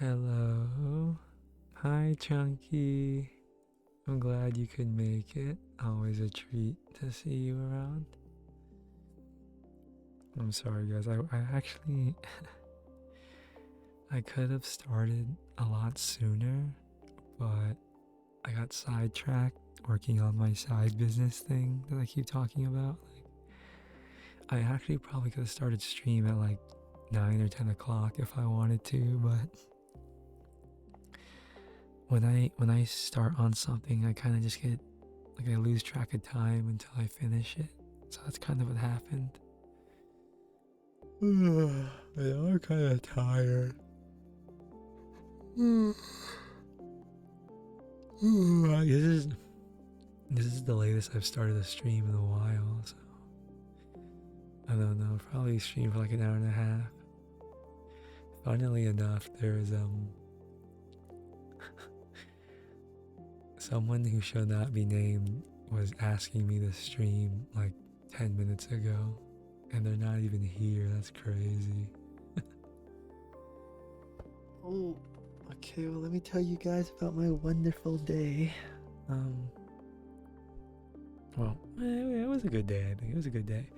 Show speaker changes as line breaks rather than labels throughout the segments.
Hello. Hi, Chunky. I'm glad you could make it. Always a treat to see you around. I'm sorry, guys. I actually, I could have started a lot sooner, but I got sidetracked working on my side business thing that I keep talking about. I actually probably could have started stream at like 9 or 10 o'clock if I wanted to, but when I start on something, I kind of just get like I lose track of time until I finish it. So that's kind of what happened. I'm kind of tired. This is the latest I've started a stream in a while, so I don't know. Probably stream for like an hour and a half. Funnily enough, there's someone who shall not be named was asking me to stream like 10 minutes ago, and they're not even here. That's crazy. Oh, okay. Well, let me tell you guys about my wonderful day. Well, it was a good day. I think it was a good day.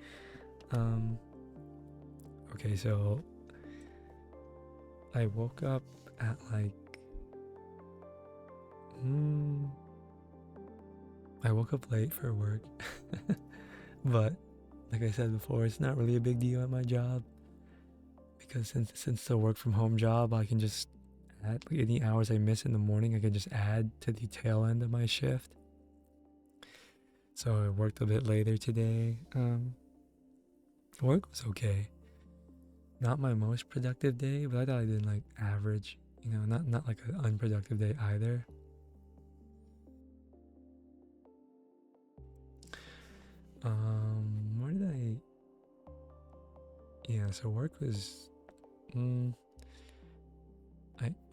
Okay, so I woke up at like I woke up late for work. But like I said before, it's not really a big deal at my job because since it's a work from home job, I can just add like any hours I miss in the morning, I can just add to the tail end of my shift. So I worked a bit later today. Work was okay. Not my most productive day, but I thought I did like average. Not like an unproductive day either. Where did I? Yeah, so work was.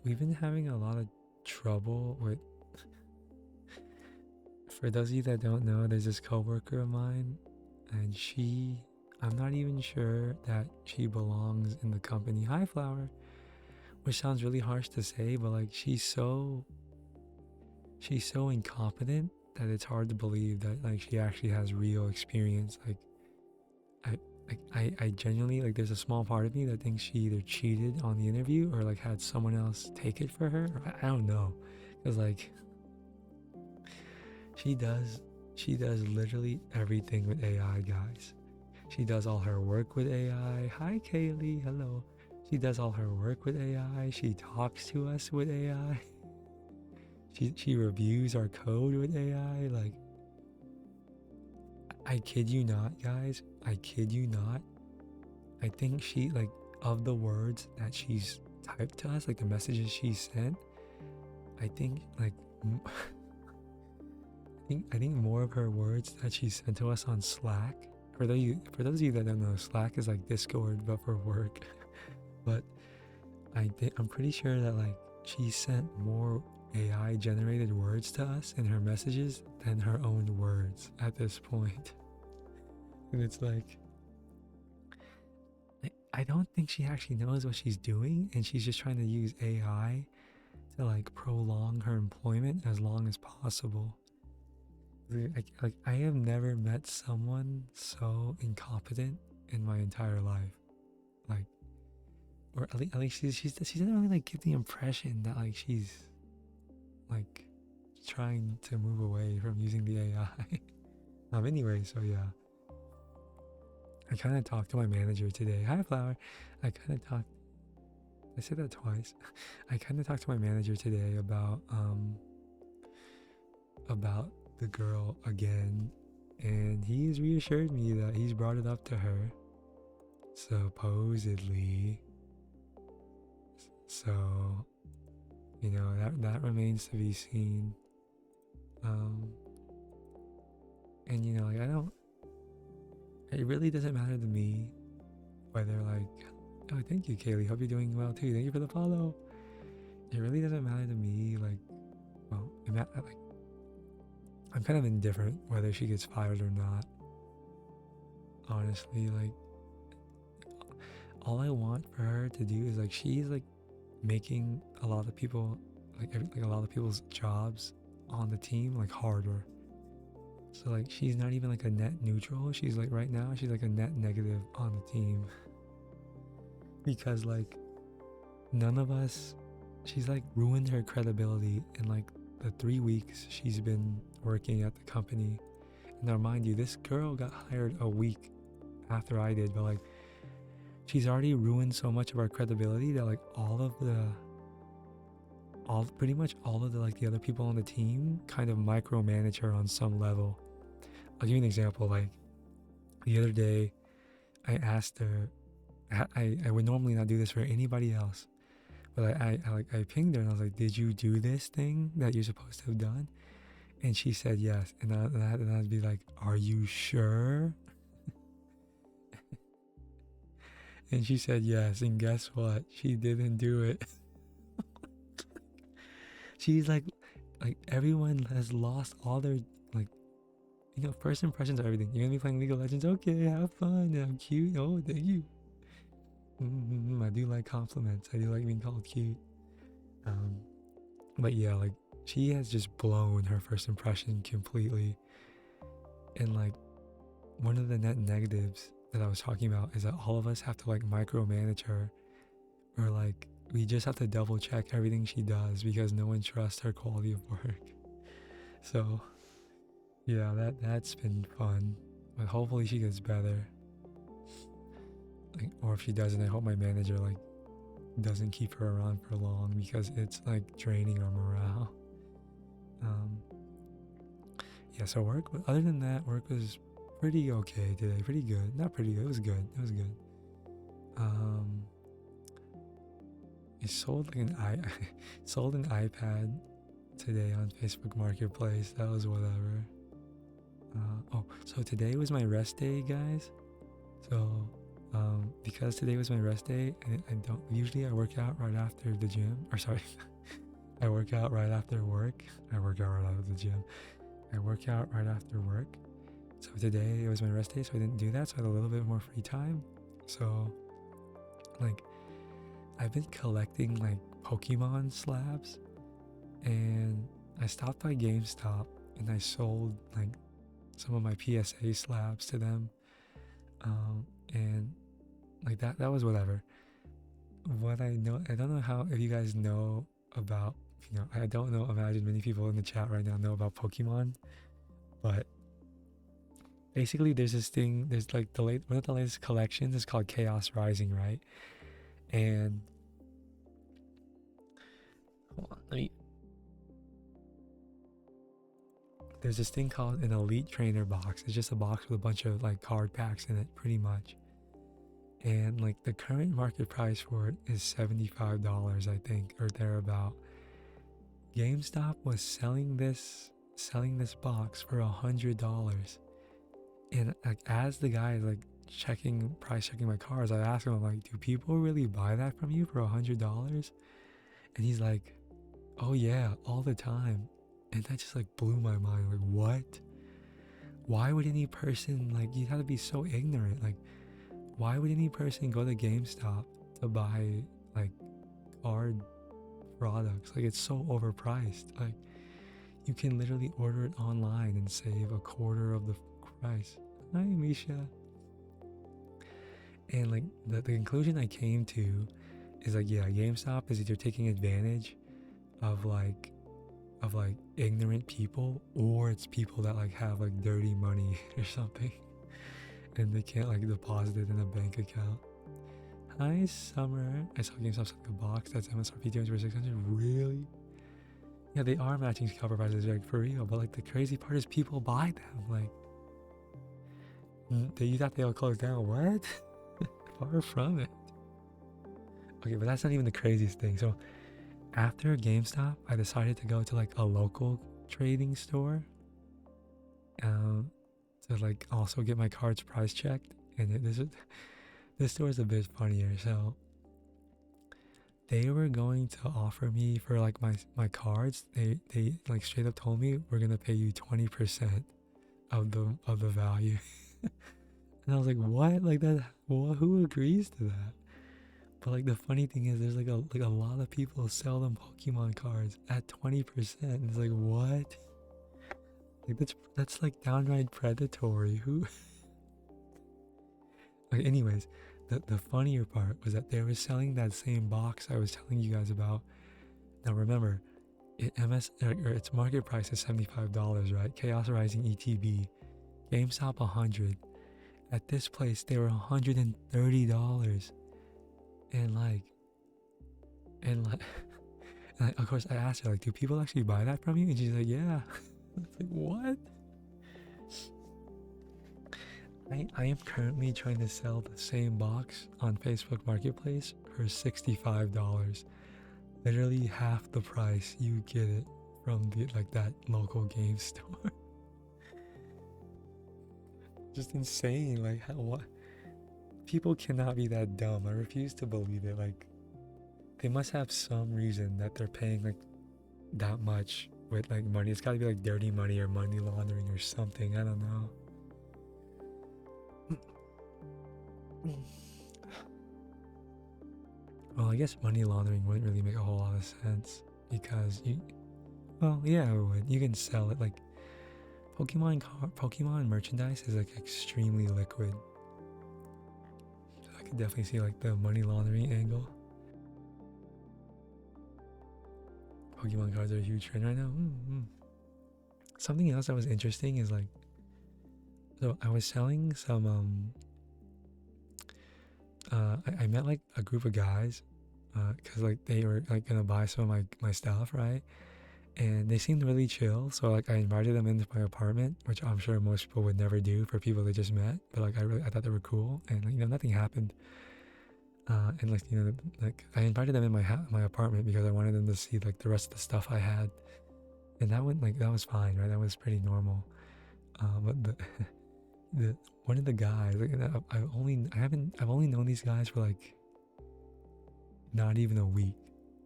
We've been having a lot of trouble with. For those of you that don't know, there's this coworker of mine, and I'm not even sure that she belongs in the company. Hi, Flower. Which sounds really harsh to say, but like she's so incompetent that it's hard to believe that like she actually has real experience. I genuinely like there's a small part of me that thinks she either cheated on the interview or like had someone else take it for her. I don't know, because like she does literally everything with AI, guys. She does all her work with AI. Hi, Kaylee. Hello. She does all her work with AI. She talks to us with AI. She reviews our code with AI. Like, I kid you not, guys. I kid you not. I think she, like, of the words that she's typed to us, like the messages she sent, I think, like, I think more of her words that she sent to us on Slack. For those of you that don't know, Slack is like Discord but for work. But I'm pretty sure that like she sent more AI generated words to us in her messages than her own words at this point. And it's like I don't think she actually knows what she's doing, and she's just trying to use AI to like prolong her employment as long as possible. Like I have never met someone so incompetent in my entire life. Like, or at least she doesn't really like give the impression that like she's like trying to move away from using the AI. Anyway, so yeah. I kind of talked to my manager today. Hi, Flower. I said that twice. I kind of talked to my manager today about the girl again, and he's reassured me that he's brought it up to her, supposedly. So, that remains to be seen. And like it really doesn't matter to me whether like, oh, thank you, Kaylee. Hope you're doing well too. Thank you for the follow. It really doesn't matter to me, like, well, like, I'm kind of indifferent whether she gets fired or not. Honestly, like, all I want for her to do is like, she's like making a lot of people like a lot of people's jobs on the team like harder. So like she's not even like a net neutral. She's like right now she's like a net negative on the team because like none of us. She's like ruined her credibility in like the 3 weeks she's been working at the company. And now, mind you, this girl got hired a week after I did, but like she's already ruined so much of our credibility that like pretty much all of the like the other people on the team kind of micromanage her on some level. I'll give you an example. Like the other day, I asked her. I would normally not do this for anybody else, but I pinged her and I was like, "Did you do this thing that you're supposed to have done?" And she said yes. And I'd be like, "Are you sure?" And she said yes. And guess what? She didn't do it. She's like everyone has lost all their like first impressions of everything. You're gonna be playing League of Legends. Okay, have fun. I'm cute. Oh, thank you. I do like compliments. I do like being called cute. But yeah, like she has just blown her first impression completely. And like one of the net negatives that I was talking about is that all of us have to like micromanage her, or like we just have to double check everything she does because no one trusts her quality of work. So yeah, that's been fun. But hopefully she gets better. Like, or if she doesn't, I hope my manager like doesn't keep her around for long because it's like draining our morale. Yeah, so work. Other than that, work was pretty okay today. Pretty good. Not pretty good. It was good. It was good. I sold like sold an iPad today on Facebook Marketplace. That was whatever. So today was my rest day, guys. So because today was my rest day, and I don't usually I work out right after the gym. Or sorry, I work out right after work. I work out right after the gym. I work out right after work. So today it was my rest day, so I didn't do that. So I had a little bit more free time. So like I've been collecting like Pokemon slabs, and I stopped by GameStop and I sold like some of my PSA slabs to them. And like that was whatever. What I know, I don't know how, if you guys know about, I don't know, imagine many people in the chat right now know about Pokemon, but basically there's this thing, there's like one of the latest collections is called Chaos Rising, right? And hold on, there's this thing called an Elite Trainer box. It's just a box with a bunch of like card packs in it, pretty much. And like the current market price for it is $75, I think, or thereabout. GameStop was selling this box for $100. And like as the guy is like price checking my cards, I asked him, I'm like, do people really buy that from you for $100? And he's like, oh yeah, all the time. And that just like blew my mind. Like, what? Why would any person, like, you gotta be so ignorant. Like, why would any person go to GameStop to buy like card products? Like, it's so overpriced. Like, you can literally order it online and save a quarter of the price. Hi, Misha. And like the conclusion I came to is like, yeah, GameStop is either taking advantage of like ignorant people, or it's people that like have like dirty money or something and they can't like deposit it in a bank account. Hi, Summer. I saw GameStop selling a box that's MSRP for $600. Really? Yeah, they are matching cover prices, like for real. But like the crazy part is people buy them. Like, you thought they'll close down? What? Far from it. Okay, but that's not even the craziest thing. So after GameStop, I decided to go to like a local trading store. To like also get my cards price checked, and this store is a bit funnier. So they were going to offer me for like my cards. They like straight up told me, we're gonna pay you 20% of the value. And I was like, what? Like that? Who agrees to that? But like the funny thing is, there's like a lot of people sell them Pokemon cards at 20%. It's like what? Like that's like downright predatory. Who? Okay, anyways, the funnier part was that they were selling that same box I was telling you guys about. Now remember, its market price is $75, right? Chaos Rising ETB, GameStop 100. At this place, they were $130, and like, and like, and of course I asked her like, do people actually buy that from you? And she's like, yeah. It's like what? I am currently trying to sell the same box on Facebook Marketplace for $65. Literally half the price you get it from that local game store. Just insane. Like what? People cannot be that dumb. I refuse to believe it. Like they must have some reason that they're paying like that much with like money. It's got to be like dirty money or money laundering or something. I don't know. Well, I guess money laundering wouldn't really make a whole lot of sense because well, yeah, it would. You can sell it like Pokemon merchandise is like extremely liquid. So I could definitely see like the money laundering angle. Pokemon cards are a huge trend right now. Something else that was interesting is like, so I was selling some I met like a group of guys because like they were like gonna buy some of my stuff, right? And they seemed really chill, so like I invited them into my apartment, which I'm sure most people would never do for people they just met, but like I thought they were cool, and like, nothing happened. And like like I invited them in my apartment because I wanted them to see like the rest of the stuff I had, and that went like that was fine, right? That was pretty normal. But the one of the guys, like I've only known these guys for like not even a week,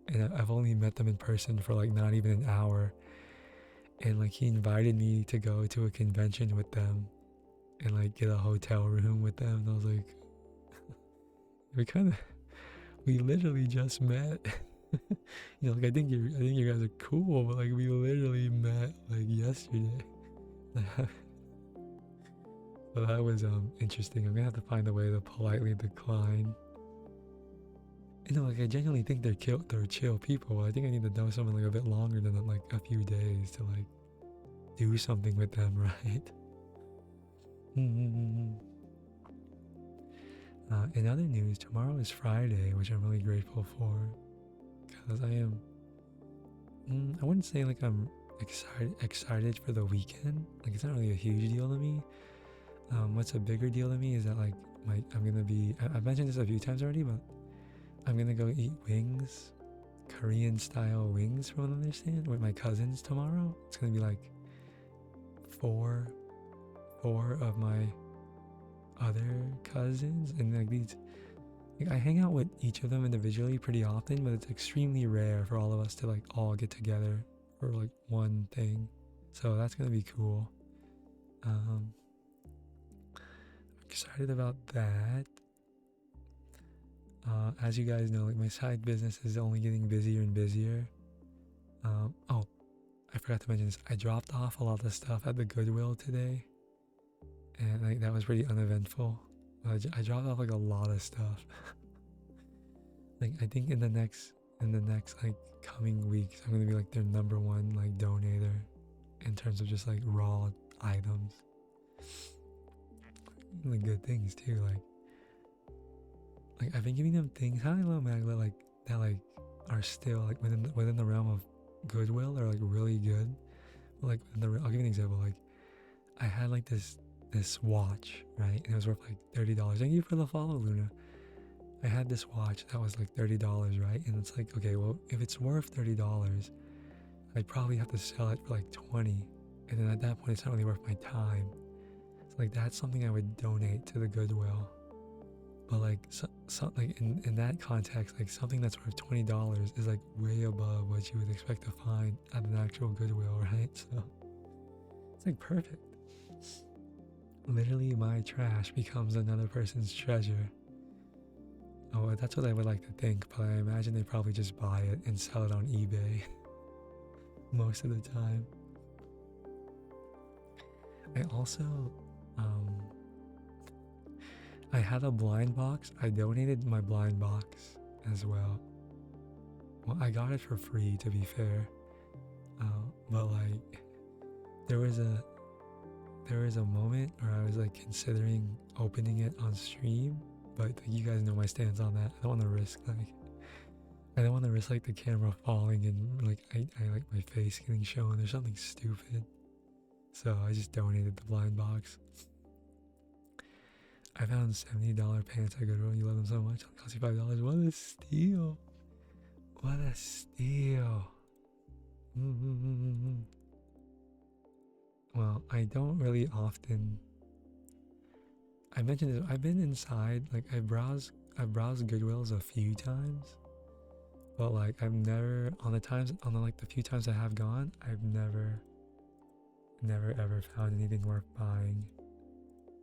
and I've only met them in person for like not even an hour, and like he invited me to go to a convention with them and like get a hotel room with them, and I was like, we literally just met. Like I think you guys are cool, but like we literally met like yesterday. So that was interesting. I'm gonna have to find a way to politely decline. Like I genuinely think they're chill people. I think I need to know someone like a bit longer than like a few days to like do something with them, right? In other news, tomorrow is Friday, which I'm really grateful for, because I am. I wouldn't say like I'm excited for the weekend. Like it's not really a huge deal to me. What's a bigger deal to me is that like I'm gonna be. I've mentioned this a few times already, but I'm gonna go eat wings, Korean style wings from what I understand, with my cousins tomorrow. It's gonna be like four of my other cousins, and like these, like I hang out with each of them individually pretty often, but it's extremely rare for all of us to like all get together for like one thing. So that's gonna be cool. I'm excited about that. As you guys know, like my side business is only getting busier and busier. Oh, I forgot to mention this. I dropped off a lot of stuff at the Goodwill today, and like that was pretty uneventful. I dropped off like a lot of stuff. Like I think in the next like coming weeks, I'm gonna be like their number one like donator in terms of just like raw items. Like good things too, like I've been giving them things, hello Magla, like that like are still like within the realm of Goodwill or like really good. Like I'll give you an example. Like I had like this watch, right? And it was worth like $30. Thank you for the follow, Luna. I had this watch that was like $30, right? And it's like, okay, well, if it's worth $30, I'd probably have to sell it for like 20. And then at that point, it's not really worth my time. So like that's something I would donate to the Goodwill. But like, like in that context, like something that's worth $20 is like way above what you would expect to find at an actual Goodwill, right? So it's like perfect. Literally, my trash becomes another person's treasure. Oh, that's what I would like to think, but I imagine they probably just buy it and sell it on eBay most of the time. I also, um, I had a blind box. I donated my blind box as well. Well, I got it for free, to be fair. But like, there was a moment where I was like considering opening it on stream, but like, you guys know my stance on that. I don't want to risk like the camera falling and like I like my face getting shown or something stupid. So I just donated the blind box. I found $70 pants at Goodwill. You love them so much. It'll cost you $5. What a steal! What a steal! Well, I don't really often. I mentioned this. I've been inside. Like I've browsed Goodwills a few times, but like I've never the few times I have gone, I've never ever found anything worth buying.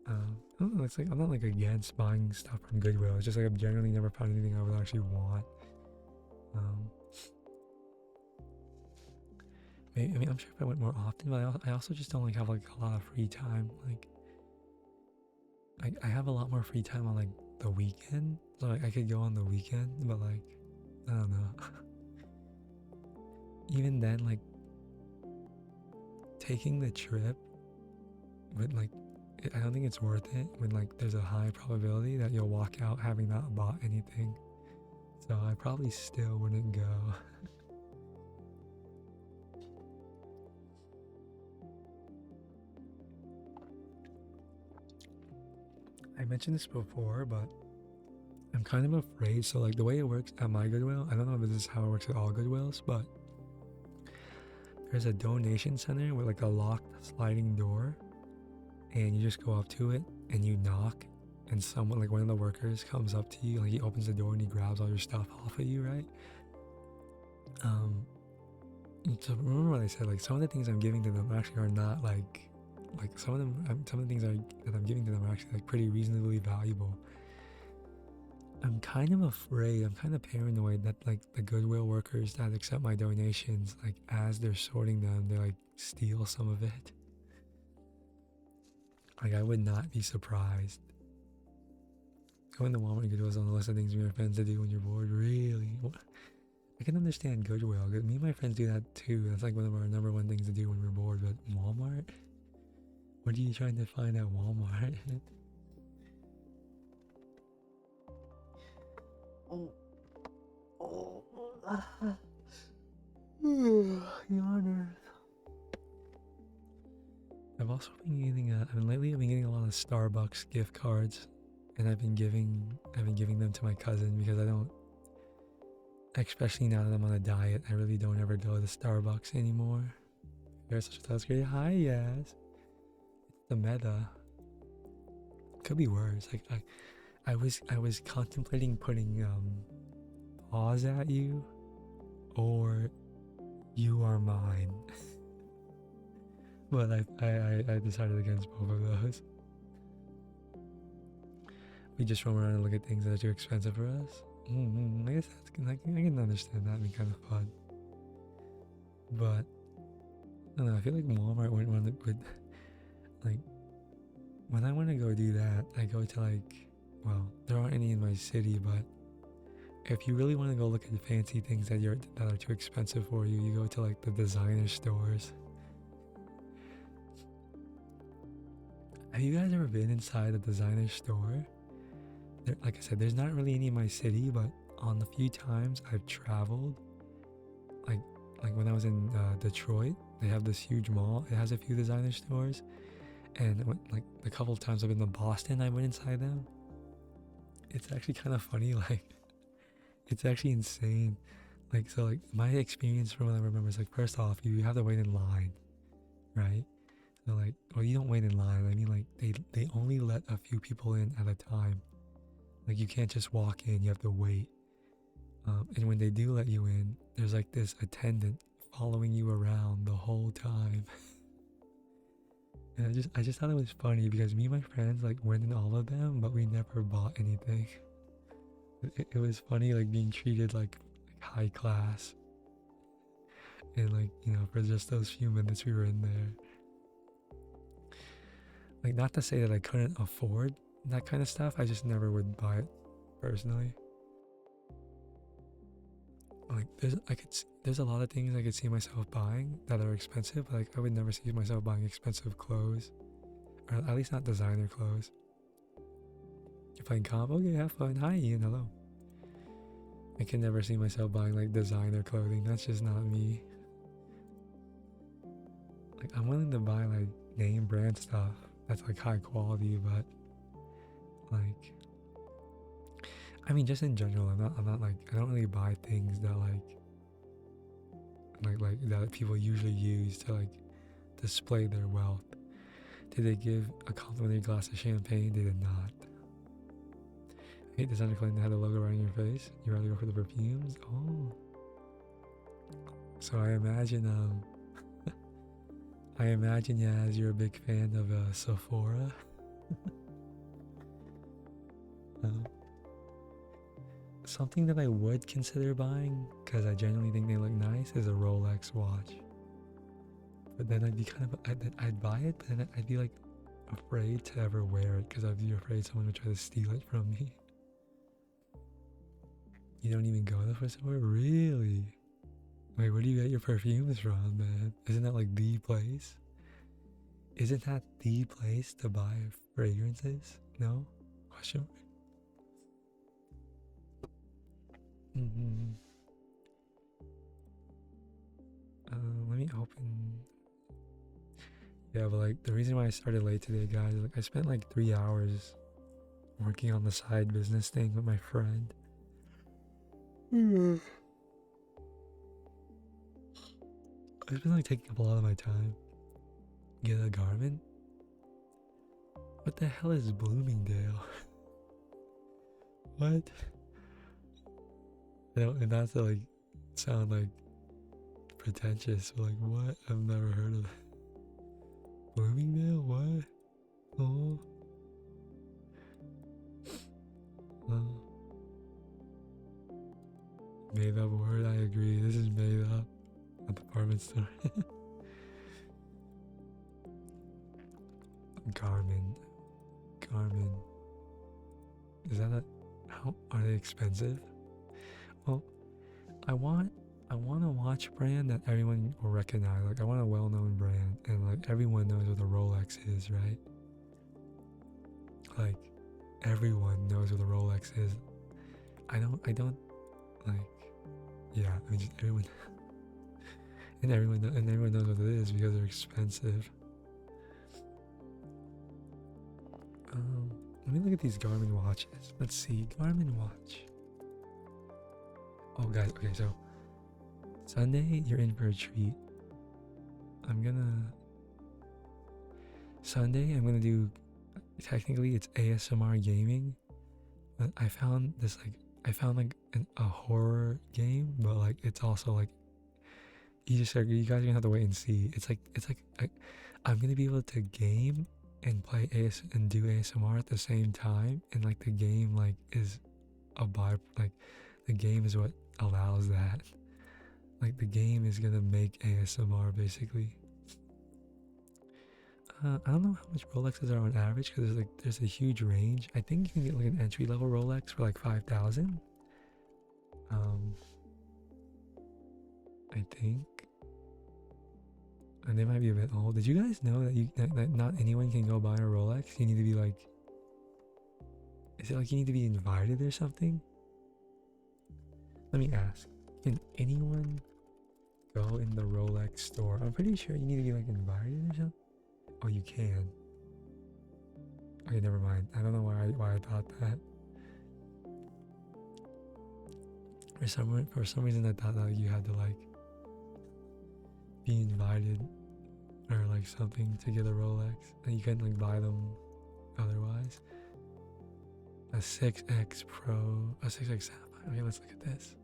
I don't know, it's like I'm not like against buying stuff from Goodwill. It's just like I've generally never found anything I would actually want. Maybe, I mean, I'm sure if I went more often, but I also just don't like have like a lot of free time. Like, I have a lot more free time on like the weekend, so like I could go on the weekend, but like I don't know. Even then, like taking the trip, but like I don't think it's worth it when like there's a high probability that you'll walk out having not bought anything. So I probably still wouldn't go. I mentioned this before, but I'm kind of afraid. So like the way it works at my Goodwill, I don't know if this is how it works at all Goodwills, but there's a donation center with like a locked sliding door, and you just go up to it and you knock, and someone, like one of the workers, comes up to you, like he opens the door and he grabs all your stuff off of you, right? So remember what I said, like some of the things I'm giving to them actually are not like some of the things that I'm giving to them are actually like pretty reasonably valuable. I'm kind of afraid, I'm kind of paranoid that like the Goodwill workers that accept my donations, like as they're sorting them, they like steal some of it. Like I would not be surprised. Going to Walmart and Goodwill is on the list of things me and my friends to do when you're bored. Really? I can understand Goodwill. Me and my friends do that too. That's like one of our number one things to do when we're bored. But Walmart? What are you trying to find at Walmart? Yawners. I've also been getting lately I've been getting a lot of Starbucks gift cards, and I've been giving them to my cousin because I don't, especially now that I'm on a diet, I really don't ever go to Starbucks anymore. There's such a that's great. Hi, yes. It's the meta. Could be worse. Like I was contemplating putting pause at you or you are mine. But I decided against both of those. We just roam around and look at things that are too expensive for us. I guess I can understand that being kind of fun. But I don't know, I feel like Walmart would like when I want to go do that, I go to like, well, there aren't any in my city, but if you really want to go look at fancy things that are too expensive for you, you go to like the designer stores. Have you guys ever been inside a designer store? Like I said, there's not really any in my city, but on the few times I've traveled, like when I was in Detroit, they have this huge mall. It has a few designer stores, and like the couple of times I've been to Boston, I went inside them. It's actually kind of funny, like it's actually insane. Like so, like my experience from what I remember is like first off, you have to wait in line, right? So like, well, you don't wait in line. I mean, like they only let a few people in at a time. Like you can't just walk in, you have to wait. And when they do let you in, there's like this attendant following you around the whole time. And I just thought it was funny because me and my friends like went in all of them, but we never bought anything. it was funny like being treated like high class, and like, you know, for just those few minutes we were in there. Like, not to say that I couldn't afford that kind of stuff, I just never would buy it personally. Like, there's a lot of things I could see myself buying that are expensive, but like I would never see myself buying expensive clothes, or at least not designer clothes. You're playing comp, okay, have fun. Hi Ian, hello. I can never see myself buying like designer clothing. That's just not me. Like, I'm willing to buy like name brand stuff that's like high quality, but like, I mean, just in general, I'm not like, I don't really buy things that like that people usually use to like display their wealth. Did they give a complimentary glass of champagne? They did not. Hey, designer clothing that had a logo right on your face. You rather go for the perfumes? Oh. So I imagine Yaz, you're a big fan of Sephora. Something that I would consider buying, because I genuinely think they look nice, is a Rolex watch. But then I'd be I'd buy it, but then I'd be like afraid to ever wear it, because I'd be afraid someone would try to steal it from me. You don't even go there for somewhere? Really? Wait, where do you get your perfumes from, man? Isn't that like the place? Isn't that the place to buy fragrances? No? Question mark. Let me open. Yeah, but like the reason why I started late today, guys, like I spent like 3 hours working on the side business thing with my friend. It's been like taking up a lot of my time. Get a Garmin? What the hell is Bloomingdale? What? And not to like sound like pretentious, but like what? I've never heard of it. Bloomingdale? What? Oh. Made up word, I agree. This is made up. A department store. Garmin. Is that a... How... Are they expensive? Well, I want a watch brand that everyone will recognize. Like, I want a well-known brand, and like everyone knows what a Rolex is, right? Like, everyone knows what a Rolex is. I don't like. Yeah, I mean, just everyone, and everyone knows what it is because they're expensive. Let me look at these Garmin watches. Let's see, Garmin watch. Oh, guys, okay, so Sunday, you're in for a treat. Sunday, I'm gonna do, technically it's ASMR gaming, but I found a horror game, but like it's also like, you guys are gonna have to wait and see. It's like I'm gonna be able to game and play and do ASMR at the same time, and like the game like is the game is what allows that. Like the game is gonna make ASMR basically. I don't know how much Rolexes are on average, because there's a huge range. I think you can get like an entry level Rolex for like 5,000. I think, and they might be a bit old. Did you guys know that not anyone can go buy a Rolex? You need to be like, is it like you need to be invited or something? Let me ask. Can anyone go in the Rolex store? I'm pretty sure you need to be like invited or something. Oh, you can. Okay, never mind. I don't know why I thought that. For some reason I thought that you had to like be invited or like something to get a Rolex, and you couldn't like buy them otherwise. A 6X Pro, a 6X Sapphire. Okay, let's look at this.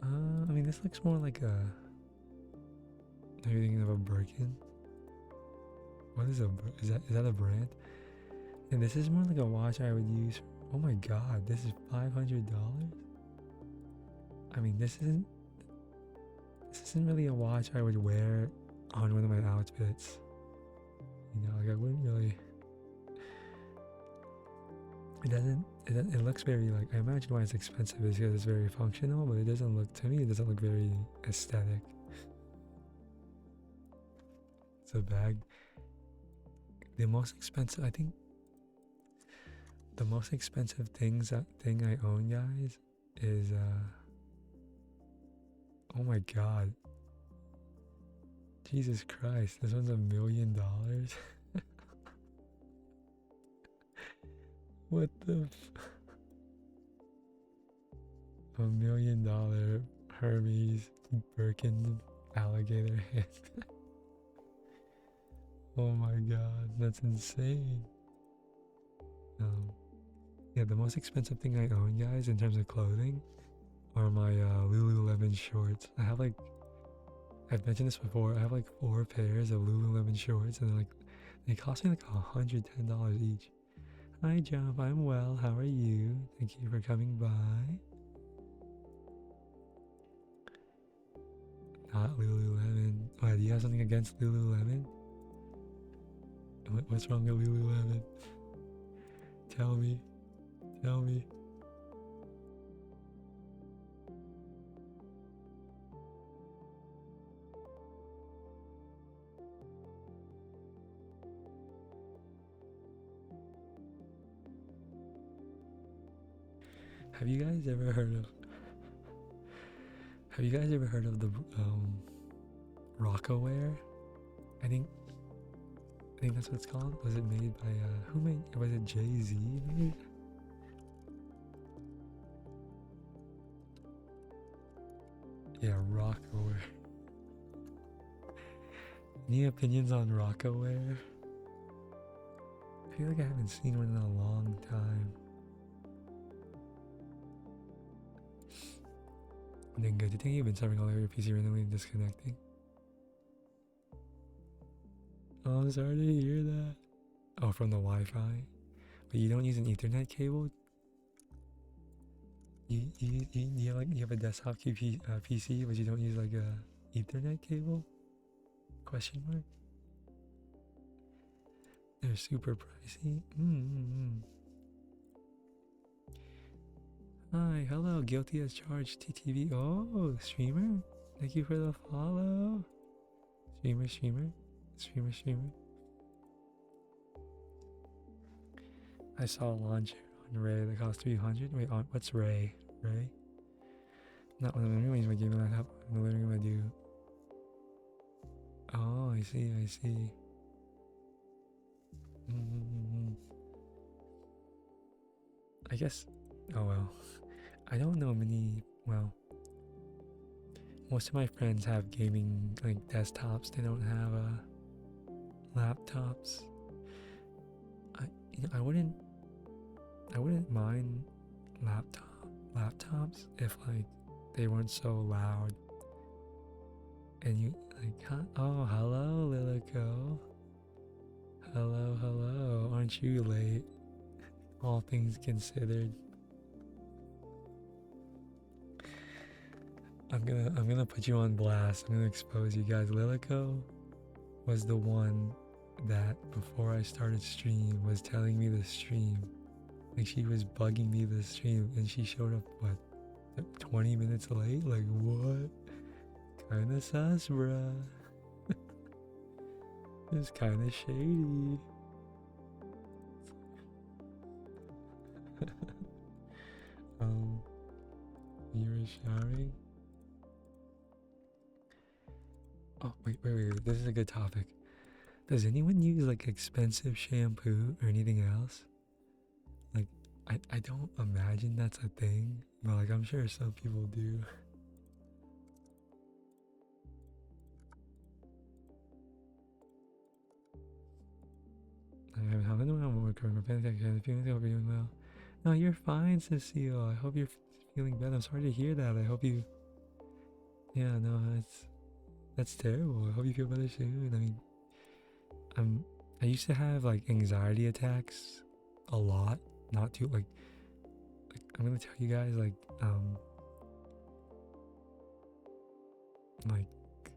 I mean, this looks more like a... Are you thinking of a Birkin? What is is that a brand? And this is more like a watch I would use. Oh my god, this is $500. I mean, this isn't really a watch I would wear on one of my outfits. You know, like I wouldn't really. It looks very like, I imagine why it's expensive is because it's very functional, but it doesn't look, to me, it doesn't look very aesthetic. It's a bag. The most expensive, I think, the most expensive thing I own, guys, is oh my god. Jesus Christ, this one's $1 million. What the $1 million Hermes Birkin alligator hand. Oh my god, that's insane. Yeah, the most expensive thing I own, guys, in terms of clothing, are my Lululemon shorts. I have like, I've mentioned this before, I have like 4 pairs of Lululemon shorts, and like, they cost me like $110 each. Hi Jump, I'm well, how are you? Thank you for coming by. Not Lululemon. Why, do you have something against Lululemon? What's wrong with Lululemon? Tell me. Tell me. Have you guys ever heard of the Rockaware? I think that's what it's called. Was it made by who made? Was it Jay-Z maybe? Yeah, Rockaware. Any opinions on Rockaware? I feel like I haven't seen one in a long time. And then good. Do you think you've been serving all over your PC randomly and disconnecting? Oh, I'm sorry to hear that. Oh, from the Wi-Fi? But you don't use an Ethernet cable? You have a desktop PC, but you don't use like a Ethernet cable? Question mark? They're super pricey. Hi, hello, guilty as charged TTV. Oh, streamer. Thank you for the follow. Streamer. I saw a launcher on Ray that cost 300. Wait, what's Ray? Ray? Not one of them. My gaming laptop. I'm learning what I do. Oh, I see. I guess. Oh well. I don't know many. Well, most of my friends have gaming like desktops. They don't have laptops. I wouldn't mind laptops if like they weren't so loud. And you like, huh? Oh, hello, Lilico. Hello. Aren't you late? All things considered. I'm gonna put you on blast. I'm gonna expose you guys. Lilico was the one that before I started stream was telling me the stream. Like she was bugging me the stream, and she showed up 20 minutes late? Like what? Kinda sus, bruh. It's kinda shady. You were showering? Oh, wait. This is a good topic. Does anyone use like expensive shampoo or anything else? Like, I don't imagine that's a thing, but like I'm sure some people do. I haven't had anyone work on my panic attack. I hope you're doing well. No, you're fine, Cecile. I hope you're feeling better. I'm sorry to hear that. I hope you. Yeah, no, that's terrible. I hope you feel better soon. I mean, I used to have like anxiety attacks a lot, not too like I'm gonna tell you guys like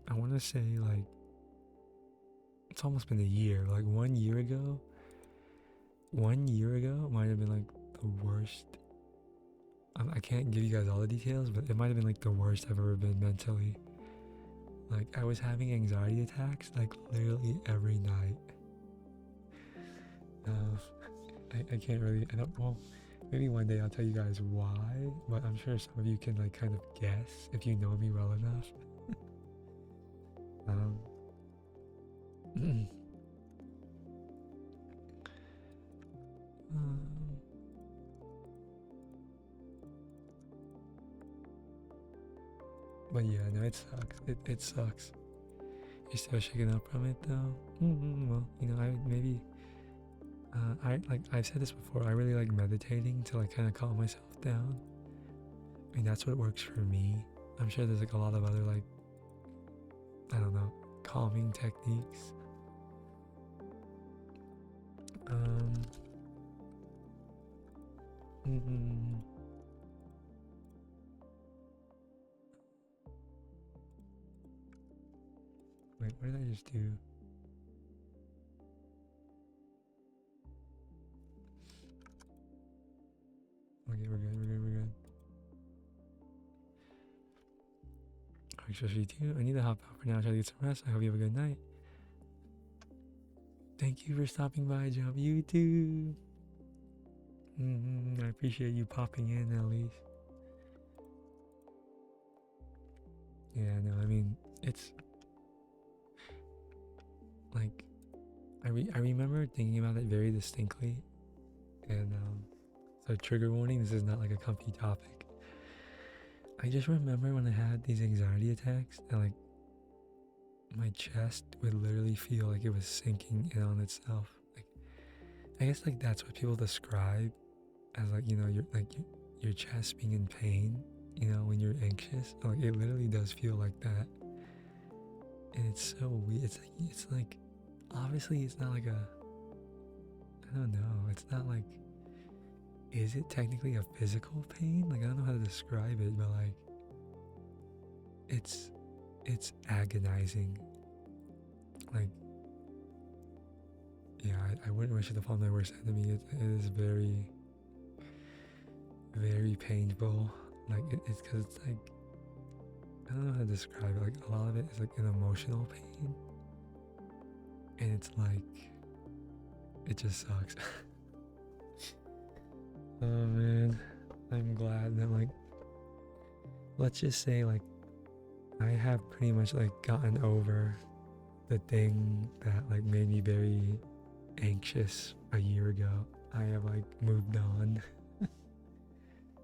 I want to say like it's almost been a year. Like 1 year ago might have been like the worst. I can't give you guys all the details, but it might have been like the worst I've ever been mentally. Like I was having anxiety attacks like literally every night. I can't really. I don't. Well, maybe one day I'll tell you guys why. But I'm sure some of you can like kind of guess if you know me well enough. Um. um, but yeah, no, it sucks. It sucks. You're still shaking up from it though. Well, you know, I maybe. I've said this before. I really like meditating to like kind of calm myself down. I mean, that's what works for me. I'm sure there's like a lot of other like I don't know calming techniques. Um. mm, Wait, what did I just do? Okay, we're good. We're good. Especially too. I need to hop out for now. Try to get some rest. I hope you have a good night. Thank you for stopping by, Jump. You too. I appreciate you popping in at least. Yeah, no, I mean it's like I remember thinking about it very distinctly, and so trigger warning. This is not like a comfy topic. I just remember when I had these anxiety attacks, and like my chest would literally feel like it was sinking in on itself. Like I guess like that's what people describe as like your chest being in pain. You know, when you're anxious, like it literally does feel like that, and it's so weird. It's like obviously it's not like a I don't know. It's not like is it technically a physical pain? Like I don't know how to describe it, but like it's agonizing. Like yeah, I wouldn't wish it upon my worst enemy. It is very very painful. Like it's because it's like I don't know how to describe it. Like a lot of it is like an emotional pain, and it's like it just sucks. Oh man, I'm glad that like let's just say like I have pretty much like gotten over the thing that like made me very anxious a year ago. I have like moved on.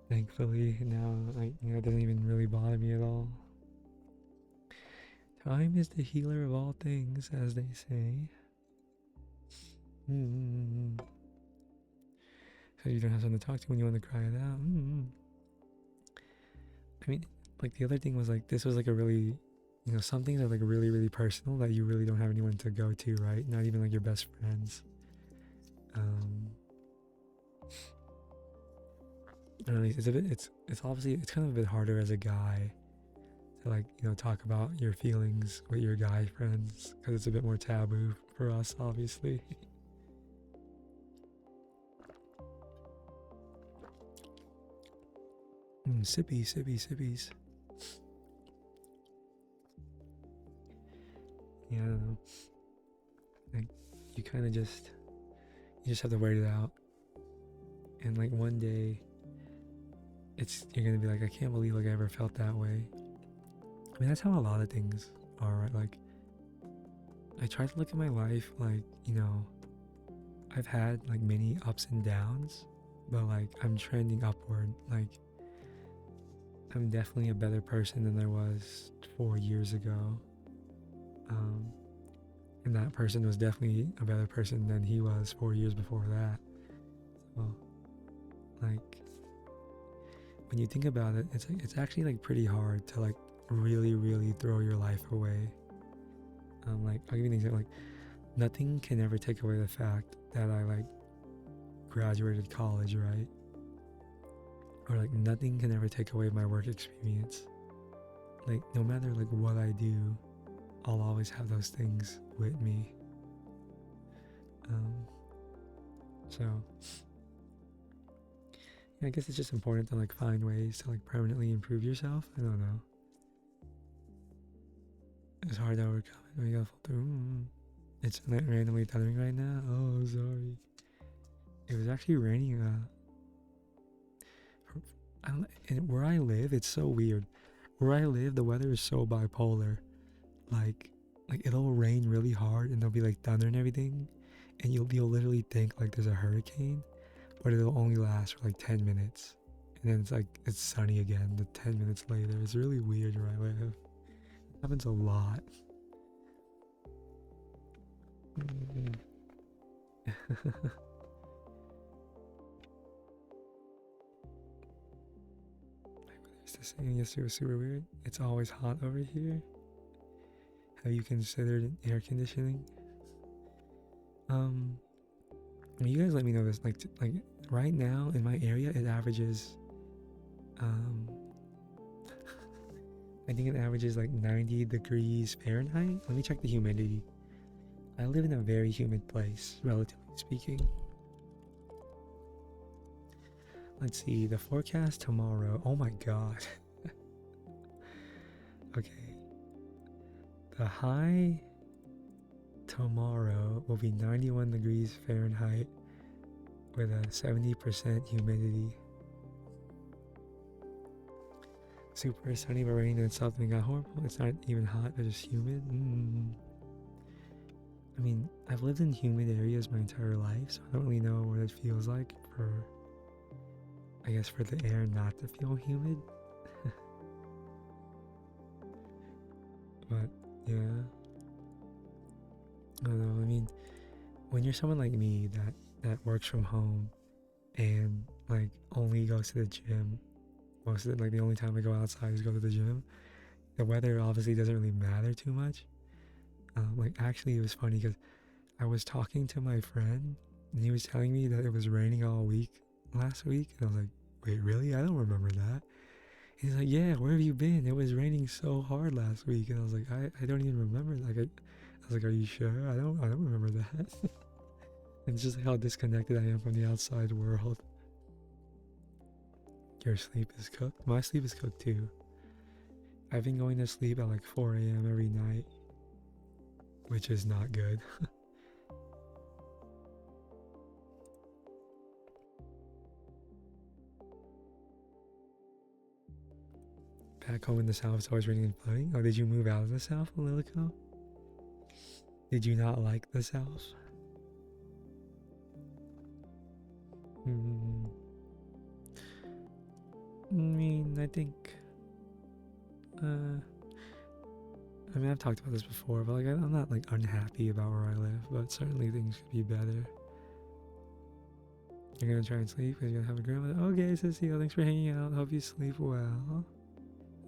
Thankfully now like it doesn't even really bother me at all. Time is the healer of all things, as they say. So you don't have someone to talk to when you want to cry it out. I mean, like the other thing was like this was like a really, some things are like really really personal that you really don't have anyone to go to, right? Not even like your best friends. Or at least it's obviously it's kind of a bit harder as a guy to like talk about your feelings with your guy friends because it's a bit more taboo for us, obviously. Sippies. Yeah, I don't know. Like you kind of you just have to wait it out, and like one day, you're gonna be like, I can't believe like I ever felt that way. I mean, that's how a lot of things are, right? Like, I try to look at my life like, I've had like many ups and downs, but like I'm trending upward. Like, I'm definitely a better person than I was 4 years ago. And that person was definitely a better person than he was 4 years before that. So, like, when you think about it, it's actually like pretty hard to like really, really throw your life away. Like, I'll give you an example. Like, nothing can ever take away the fact that I like graduated college, right? Or like nothing can ever take away my work experience. Like no matter like what I do, I'll always have those things with me. So yeah, I guess it's just important to like find ways to like permanently improve yourself. I don't know. It's hard to overcome it when you gotta fall through. It's not randomly thundering right now. Oh, sorry. It was actually raining. And where I live, it's so weird. Where I live, the weather is so bipolar. Like it'll rain really hard, and there'll be like thunder and everything, and you'll literally think like there's a hurricane, but it'll only last for like 10 minutes, and then it's sunny again. The 10 minutes later, it's really weird where I live. It happens a lot. This saying yesterday was super weird. It's always hot over here. Have you considered air conditioning? You guys let me know this. Like right now in my area, it averages. I think it averages like 90 degrees Fahrenheit. Let me check the humidity. I live in a very humid place, relatively speaking. Let's see, the forecast tomorrow. Oh my god. Okay. The high tomorrow will be 91 degrees Fahrenheit with a 70% humidity. Super sunny but rain and something got horrible. It's not even hot, but just humid. I mean, I've lived in humid areas my entire life, so I don't really know what it feels like for the air not to feel humid. But yeah, I don't know. I mean, when you're someone like me that works from home and like only goes to the gym, most of it, like the only time I go outside is go to the gym. The weather obviously doesn't really matter too much. Like actually, it was funny because I was talking to my friend and he was telling me that it was raining all week last week, and I was like, wait, really? I don't remember that. He's like, yeah, where have you been? It was raining so hard last week. And I was like, I don't even remember. Like, I was like, are you sure? I don't remember that. And it's just how disconnected I am from the outside world. Your sleep is cooked? My sleep is cooked too. I've been going to sleep at like 4 a.m. every night, which is not good. Back home in the South, it's always raining and flooding. Oh, did you move out of the South, Lilico? Did you not like the South? I mean, I think... I mean, I've talked about this before, but like, I'm not like unhappy about where I live, but certainly things could be better. You're gonna try and sleep because you're gonna have a grandmother. Okay, Cecile, thanks for hanging out. Hope you sleep well.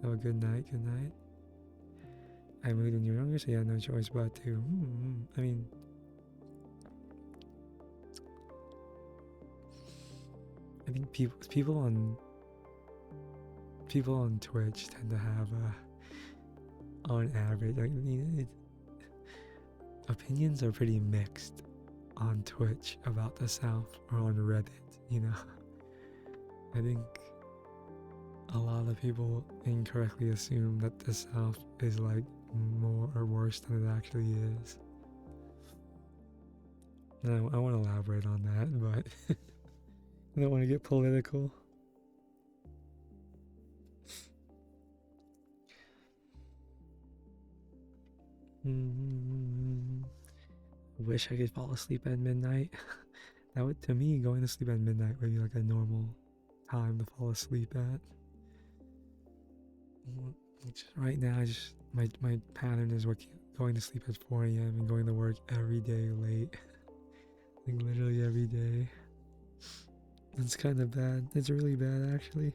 Have a good night. Good night. I moved when you were younger, so you had no choice but to. I mean, I think people on Twitch tend to have on average, like, opinions are pretty mixed on Twitch about the South or on Reddit. I think a lot of people incorrectly assume that the South is like more or worse than it actually is. Now, I want to elaborate on that, but I don't want to get political. Wish I could fall asleep at midnight. That would, to me, going to sleep at midnight would be like a normal time to fall asleep at. Right now, my pattern is going to sleep at 4 a.m. and going to work every day late. Like literally every day. It's kind of bad. It's really bad, actually.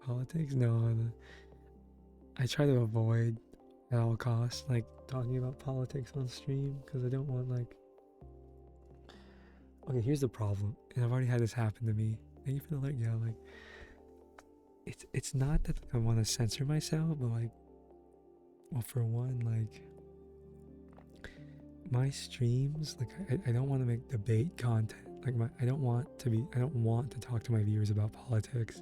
Politics? No. I try to avoid at all costs, like, talking about politics on stream, because I don't want, like, okay, here's the problem, and I've already had this happen to me. Thank you for the alert. Yeah, like it's not that like, I want to censor myself, but like, well, for one, like my streams, like I don't want to make debate content. Like I don't want to talk to my viewers about politics,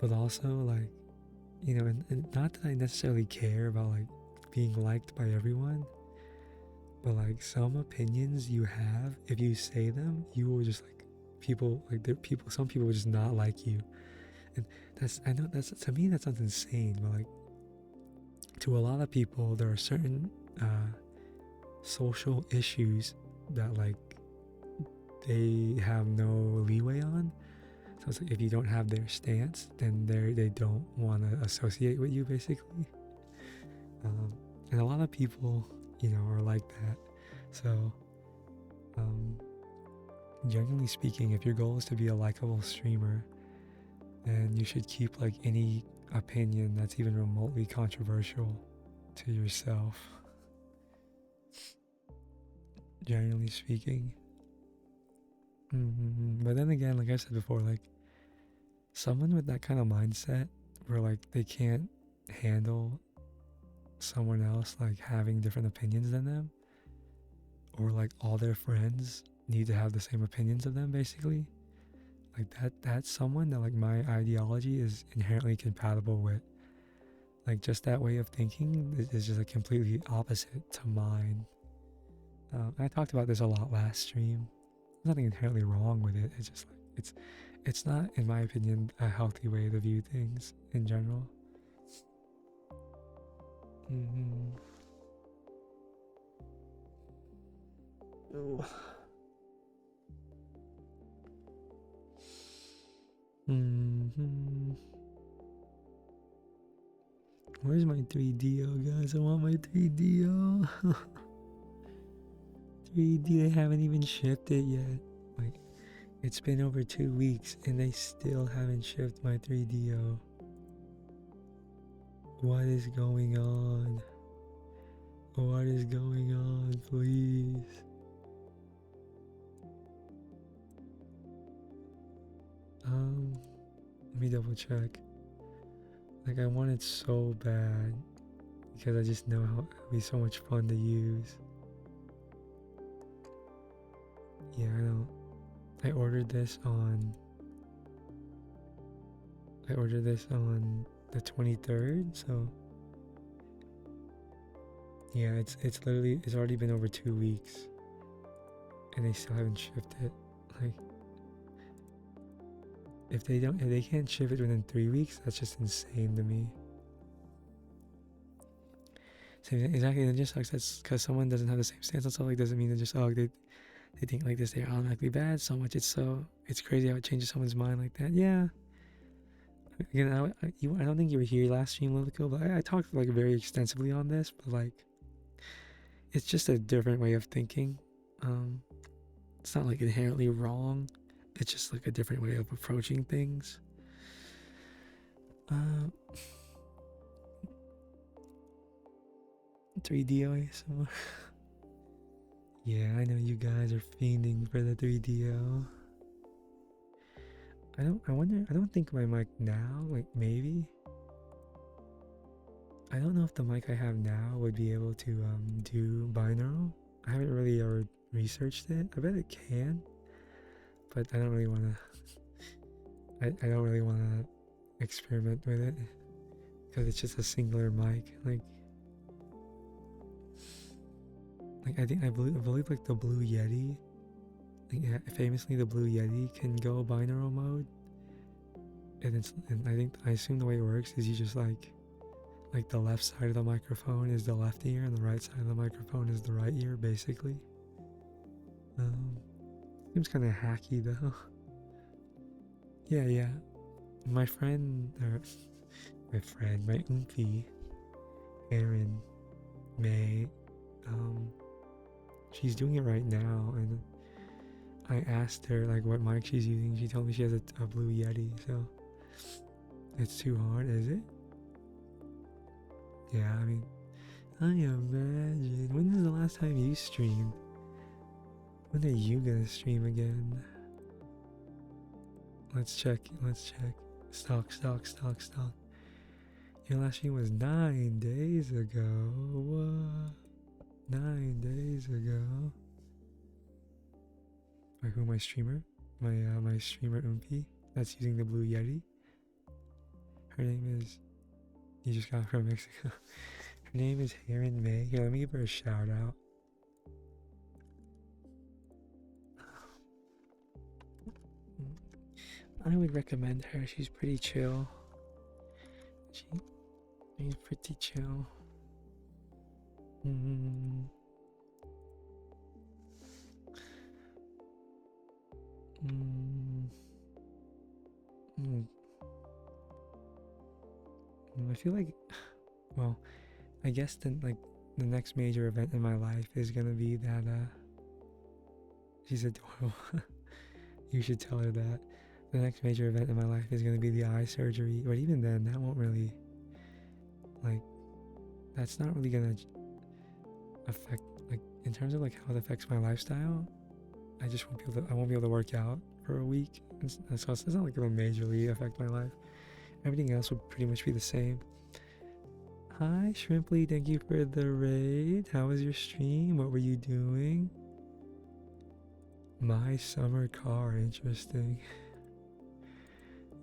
but also like, you know, and not that I necessarily care about like being liked by everyone, but like some opinions you have, if you say them, you will just like some people will just not like you. And I know that's, to me that sounds insane, but like to a lot of people there are certain social issues that like they have no leeway on. So it's like if you don't have their stance, then they don't want to associate with you, basically. And a lot of people, you know, are like that. So, generally speaking, if your goal is to be a likable streamer, then you should keep like any opinion that's even remotely controversial to yourself. Generally speaking. But then again, like I said before, like someone with that kind of mindset where like they can't handle someone else like having different opinions than them, or like all their friends need to have the same opinions of them, basically, like that's someone that like my ideology is inherently compatible with. Like just that way of thinking is just a completely opposite to mine. I talked about this a lot last stream. There's nothing inherently wrong with it. It's just like it's not, in my opinion, a healthy way to view things in general. Oh. Where's my 3DO, guys? I want my 3DO. 3D, they haven't even shipped it yet. Like, it's been over 2 weeks and they still haven't shipped my 3DO. What is going on? What is going on, please? Let me double check. Like, I want it so bad because I just know how it'll be so much fun to use. Yeah, I know. I ordered this on the 23rd, so yeah, it's already been over 2 weeks and they still haven't shipped it. Like, if they can't ship it within 3 weeks, that's just insane to me. So exactly, it just sucks. That's because someone doesn't have the same stance on stuff. Like, doesn't mean they just they think like this, they're automatically bad. So much it's crazy how it changes someone's mind like that. Yeah. Again, I don't think you were here last stream, Lilico, but I talked like very extensively on this. But like, it's just a different way of thinking. It's not like inherently wrong. It's just like a different way of approaching things. 3DO ASMR. Yeah, I know you guys are fiending for the 3DO. I don't think my mic now, like maybe. I don't know if the mic I have now would be able to do binaural. I haven't really ever researched it. I bet it can, but I don't really want to. I don't really want to experiment with it because it's just a singular mic. Like I believe like the Blue Yeti. Like, yeah, famously the Blue Yeti can go binaural mode, and I assume the way it works is you just like the left side of the microphone is the left ear and the right side of the microphone is the right ear, basically. Seems kind of hacky though. Yeah. My oomphie, Erin May, she's doing it right now, and I asked her like what mic she's using. She told me she has a Blue Yeti, so it's too hard, is it? Yeah, I mean, I imagine. When was the last time you streamed? When are you gonna stream again? Let's check. Stock. Your last stream was 9 days ago. What? 9 days ago. Who my streamer? My streamer Umpi. That's using the Blue Yeti. Her name is. You just got from Mexico. Her name is Heron May. Here, let me give her a shout out. I would recommend her. She's pretty chill. She's pretty chill. I feel like, well, I guess the next major event in my life is gonna be that she's adorable. You should tell her that. The next major event in my life is gonna be the eye surgery, but even then, that won't really, that's not really gonna affect, in terms of how it affects my lifestyle. I just won't be able to work out for a week. So it's not like it'll majorly affect my life. Everything else will pretty much be the same. Hi, Shrimply, thank you for the raid. How was your stream? What were you doing? My summer car, interesting.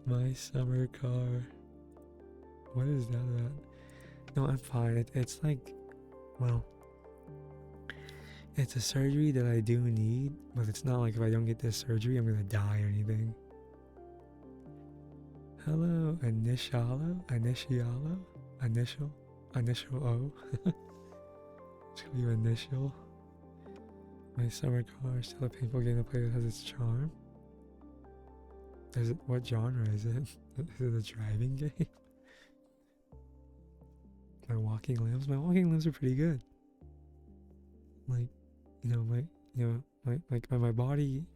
My summer car. What is that about? No, I'm fine. It's well, it's a surgery that I do need, but it's not like if I don't get this surgery, I'm gonna die or anything. Hello, Initial O. Let's call you Initial. My summer car, still a painful game to play that has its charm. What genre is it? Is it a driving game? My walking limbs are pretty good. My body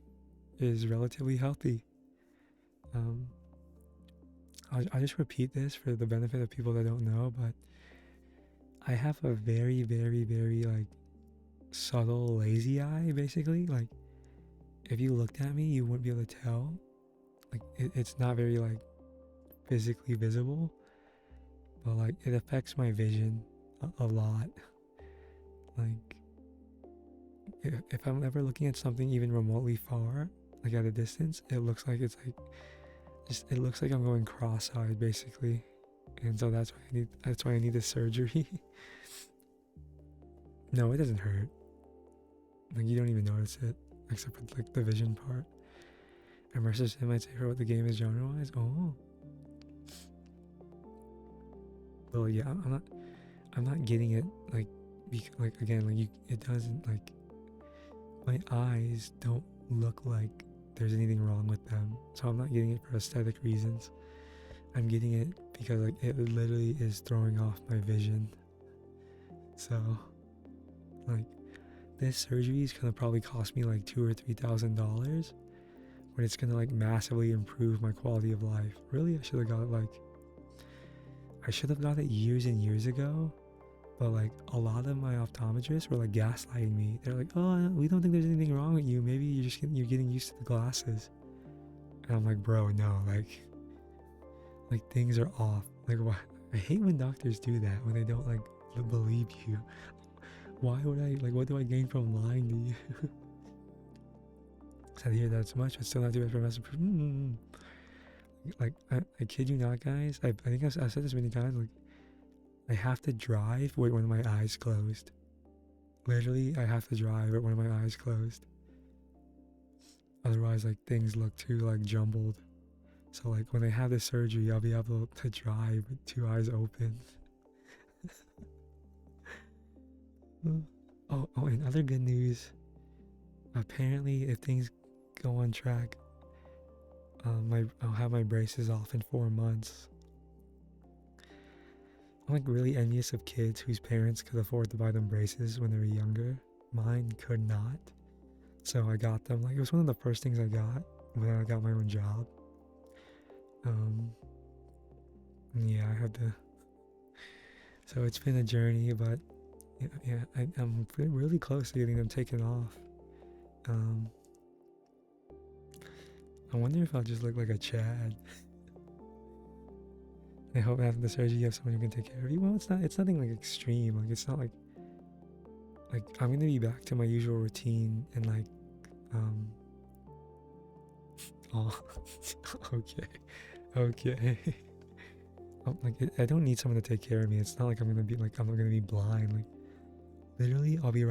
is relatively healthy. I'll just repeat this for the benefit of people that don't know, but I have a very, very, very subtle lazy eye, basically. If you looked at me, you wouldn't be able to tell. It's not very physically visible, but it affects my vision a lot. If I'm ever looking at something even remotely far, at a distance, it looks like it looks like I'm going cross-eyed, basically. And so that's why I need this surgery. No, it doesn't hurt. You don't even notice it, except for the vision part. Immersive sim, I'd say for what the game is genre-wise. Oh. Well, yeah, I'm not getting it it doesn't my eyes don't look like there's anything wrong with them, so I'm not getting it for aesthetic reasons. I'm getting it because it literally is throwing off my vision. So this surgery is gonna probably cost me $2,000 or $3,000, but it's gonna massively improve my quality of life. Really, I should have got it years and years ago, but a lot of my optometrists were gaslighting me. They're like, oh, we don't think there's anything wrong with you, maybe you're getting used to the glasses. And I'm like, bro, no, things are off. Why? I hate when doctors do that, when they don't believe you. Why would I, what do I gain from lying to you? Sad to hear that so much, but still not too bad for a message. I kid you not, guys. I think I've said this many times. I have to drive with one of my eyes closed. Literally, I have to drive with one of my eyes closed. Otherwise, things look too jumbled. So when I have the surgery, I'll be able to drive with two eyes open. Oh, and other good news. Apparently, if things go on track, I'll have my braces off in 4 months. I'm really envious of kids whose parents could afford to buy them braces when they were younger. Mine could not. So I got them. It was one of the first things I got when I got my own job. Yeah, I had to. So it's been a journey, but yeah, I'm really close to getting them taken off. Um, I wonder if I'll just look like a Chad. I hope after the surgery you have someone who can take care of you. Well, it's not. It's nothing like extreme. Like it's not like I'm gonna be back to my usual routine and like oh okay. Like I don't need someone to take care of me. It's not like I'm not gonna be blind. Like literally, I'll be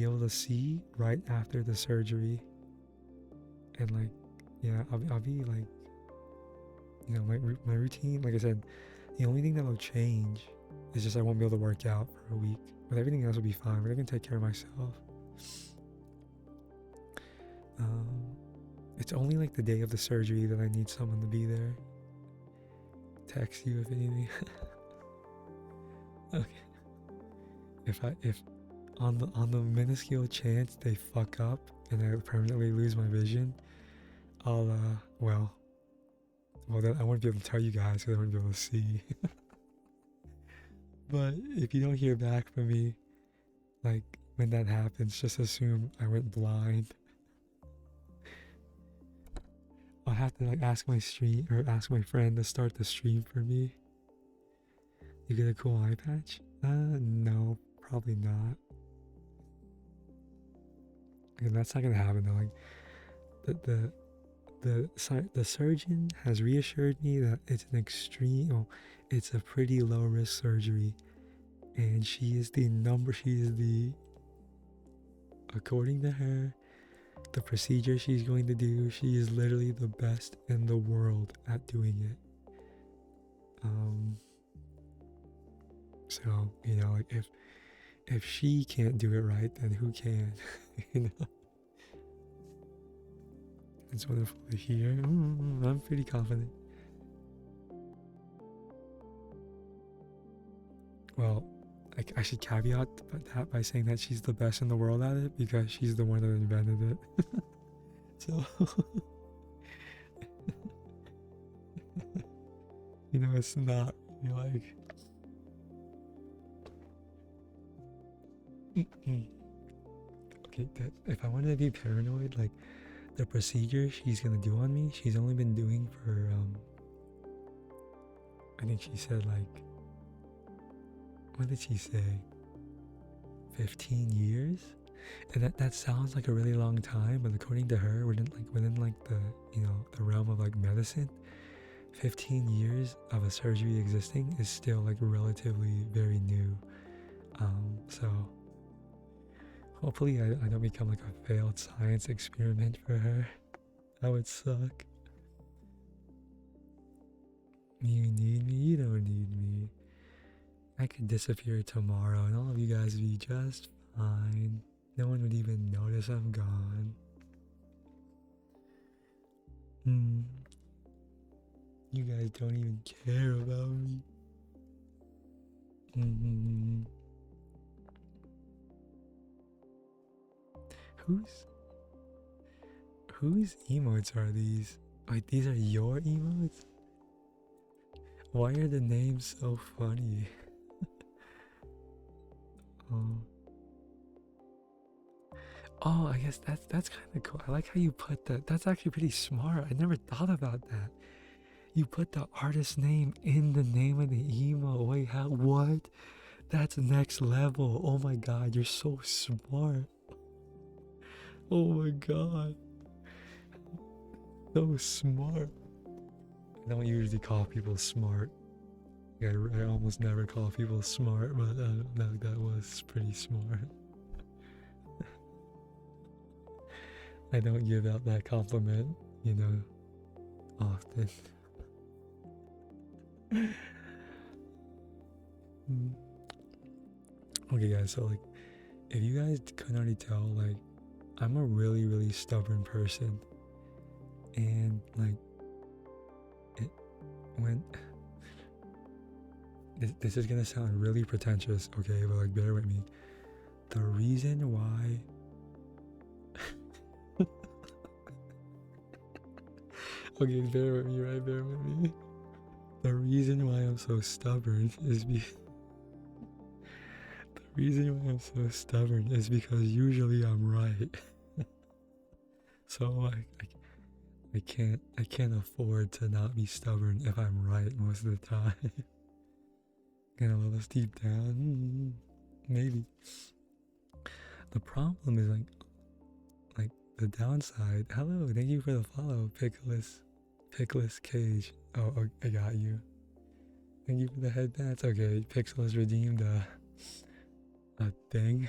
able to see right after the surgery, and like yeah, I'll be like my routine. Like I said, the only thing that'll change is just I won't be able to work out for a week. But everything else will be fine. But I can take care of myself. It's only like the day of the surgery that I need someone to be there. Text you if anything. Okay. If on the minuscule chance they fuck up and I permanently lose my vision, I'll then I won't be able to tell you guys because I won't be able to see. But if you don't hear back from me, like when that happens, just assume I went blind. I'll have to like ask my friend to start the stream for me. You get a cool eye patch? No, probably not. And that's not gonna happen though. Like the surgeon has reassured me that it's it's a pretty low risk surgery, and according to her, the procedure she's going to do, she is literally the best in the world at doing it. So like if she can't do it right, then who can? It's wonderful to hear. I'm pretty confident. Well, I should caveat that by saying that she's the best in the world at it because she's the one that invented it. So, it's not really like. Okay, if I wanted to be paranoid, like the procedure she's gonna do on me, she's only been doing for I think she said like, what did she say? 15 years? And that sounds like a really long time, but according to her, within the realm of like medicine, 15 years of a surgery existing is still like relatively very new. So hopefully I don't become like a failed science experiment for her. That would suck. You need me? You don't need me. I could disappear tomorrow and all of you guys would be just fine. No one would even notice I'm gone. You guys don't even care about me. Whose emotes are these? Wait, these are your emotes? Why are the names so funny? Oh, I guess that's kind of cool. I like how you put that. That's actually pretty smart. I never thought about that. You put the artist name in the name of the emo. Wait, what? That's next level. Oh my god, you're so smart. Oh my god. So smart. I don't usually call people smart. I almost never call people smart, but that was pretty smart. I don't give out that compliment, often. Okay guys, so like if you guys couldn't already tell, like I'm a really, really stubborn person. And like this is gonna sound really pretentious, okay, but like bear with me. The reason why okay, bear with me. The reason why I'm so stubborn is because usually I'm right. So like I can't afford to not be stubborn if I'm right most of the time. Gonna let us deep down, maybe. The problem is like the downside. Hello, thank you for the follow, Pickless Cage. Oh, I got you. Thank you for the headbats. Okay, Pixel has redeemed a thing.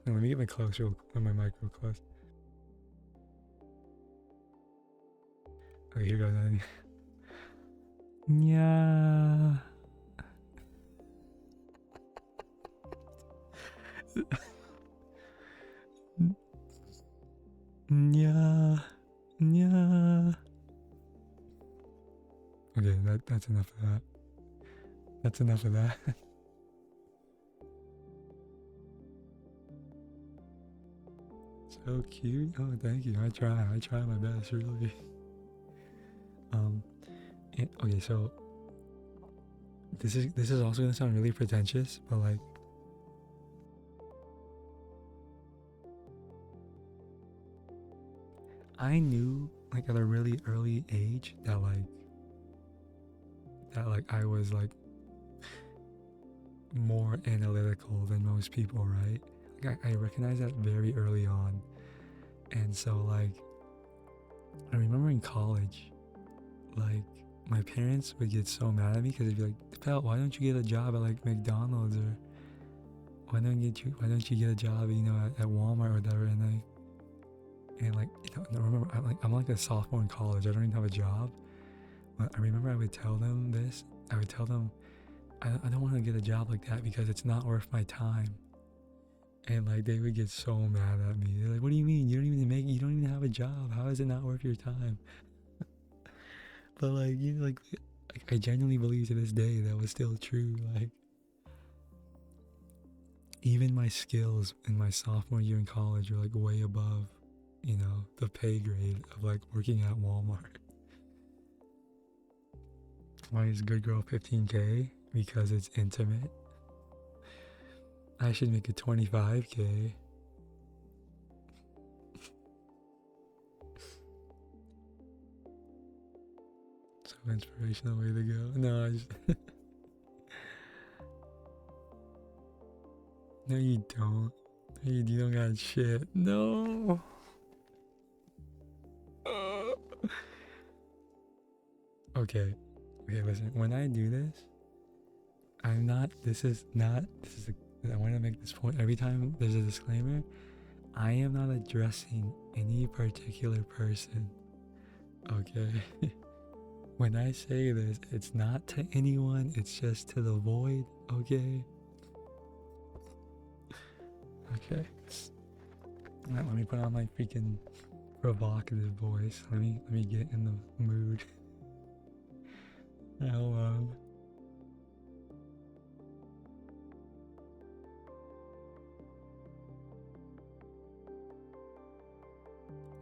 Now, let me get my mic real close. Okay, here goes. Yeah. Yeah. Yeah. Okay, that's enough of that. That's enough of that. So cute. Oh, thank you. I try my best, really. Okay, so this is also gonna sound really pretentious, but like I knew like at a really early age that I was like more analytical than most people, right? Like I recognized that very early on. And so like I remember in college, like my parents would get so mad at me because they'd be like, "Pal, why don't you get a job at like McDonald's, or why don't you get a job, at Walmart or whatever?" And like, I remember I'm like a sophomore in college. I don't even have a job. But I remember I would tell them this. I would tell them I don't want to get a job like that because it's not worth my time. And like they would get so mad at me. They're like, "What do you mean? You don't even have a job. How is it not worth your time?" But like, like I genuinely believe to this day that was still true. Like even my skills in my sophomore year in college are like way above, the pay grade of like working at Walmart. Why is Good Girl 15K? Because it's intimate. I should make it 25K. So inspirational way to go. No, I just no, you don't. You don't got shit. No. Okay. Okay, listen. When I do this, I'm not. This is not. I want to make this point every time there's a disclaimer. I am not addressing any particular person. Okay. When I say this, it's not to anyone. It's just to the void. Okay. Okay. Alright, let me put on my freaking provocative voice. Let me get in the mood. Hello.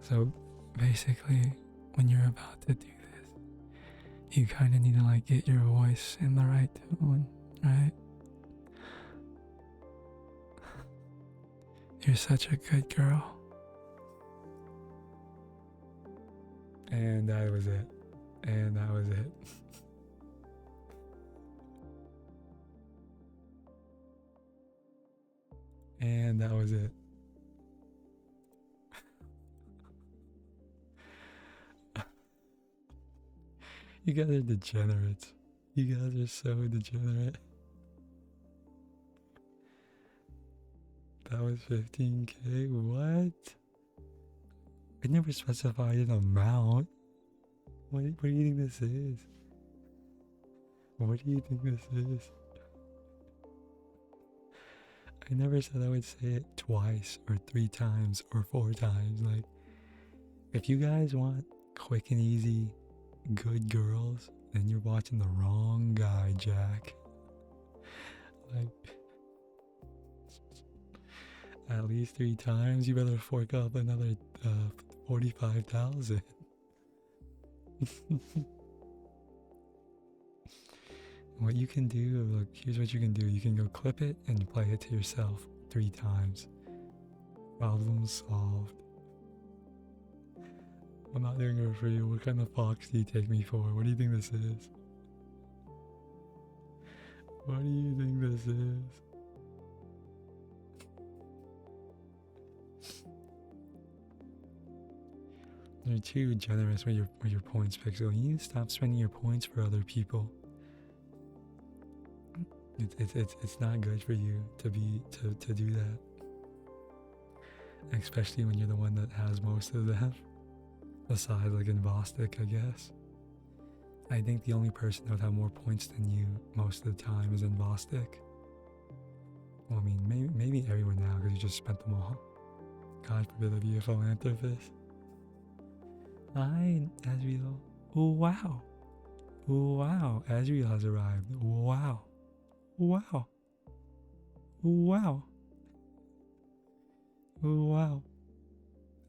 So basically, when you're about to do this, you kind of need to like get your voice in the right tone, right? You're such a good girl. And that was it. And that was it. And that was it. You guys are degenerates. You guys are so degenerate. That was 15K? What? I never specified an amount. What do you think this is? What do you think this is? I never said I would say it twice or 3 times or 4 times. Like, if you guys want quick and easy, good girls, then you're watching the wrong guy, Jack. Like, at least 3 times, you better fork up another 45,000. What you can do, look, here's what you can do. You can go clip it and play it to yourself 3 times. Problem solved. I'm not doing it for you. What kind of fox do you take me for? What do you think this is? What do you think this is? You're too generous with your points, Pixel. You need to stop spending your points for other people. It's not good for you to do that. Especially when you're the one that has most of them. Besides, like in Bostic, I guess. I think the only person that would have more points than you most of the time is in Bostic. Well, I mean, maybe everyone now because you just spent them all. God forbid I be a philanthropist. Hi, Azriel. Oh, wow. Oh, wow. Azriel has arrived. Wow. Wow. Wow. Oh, wow.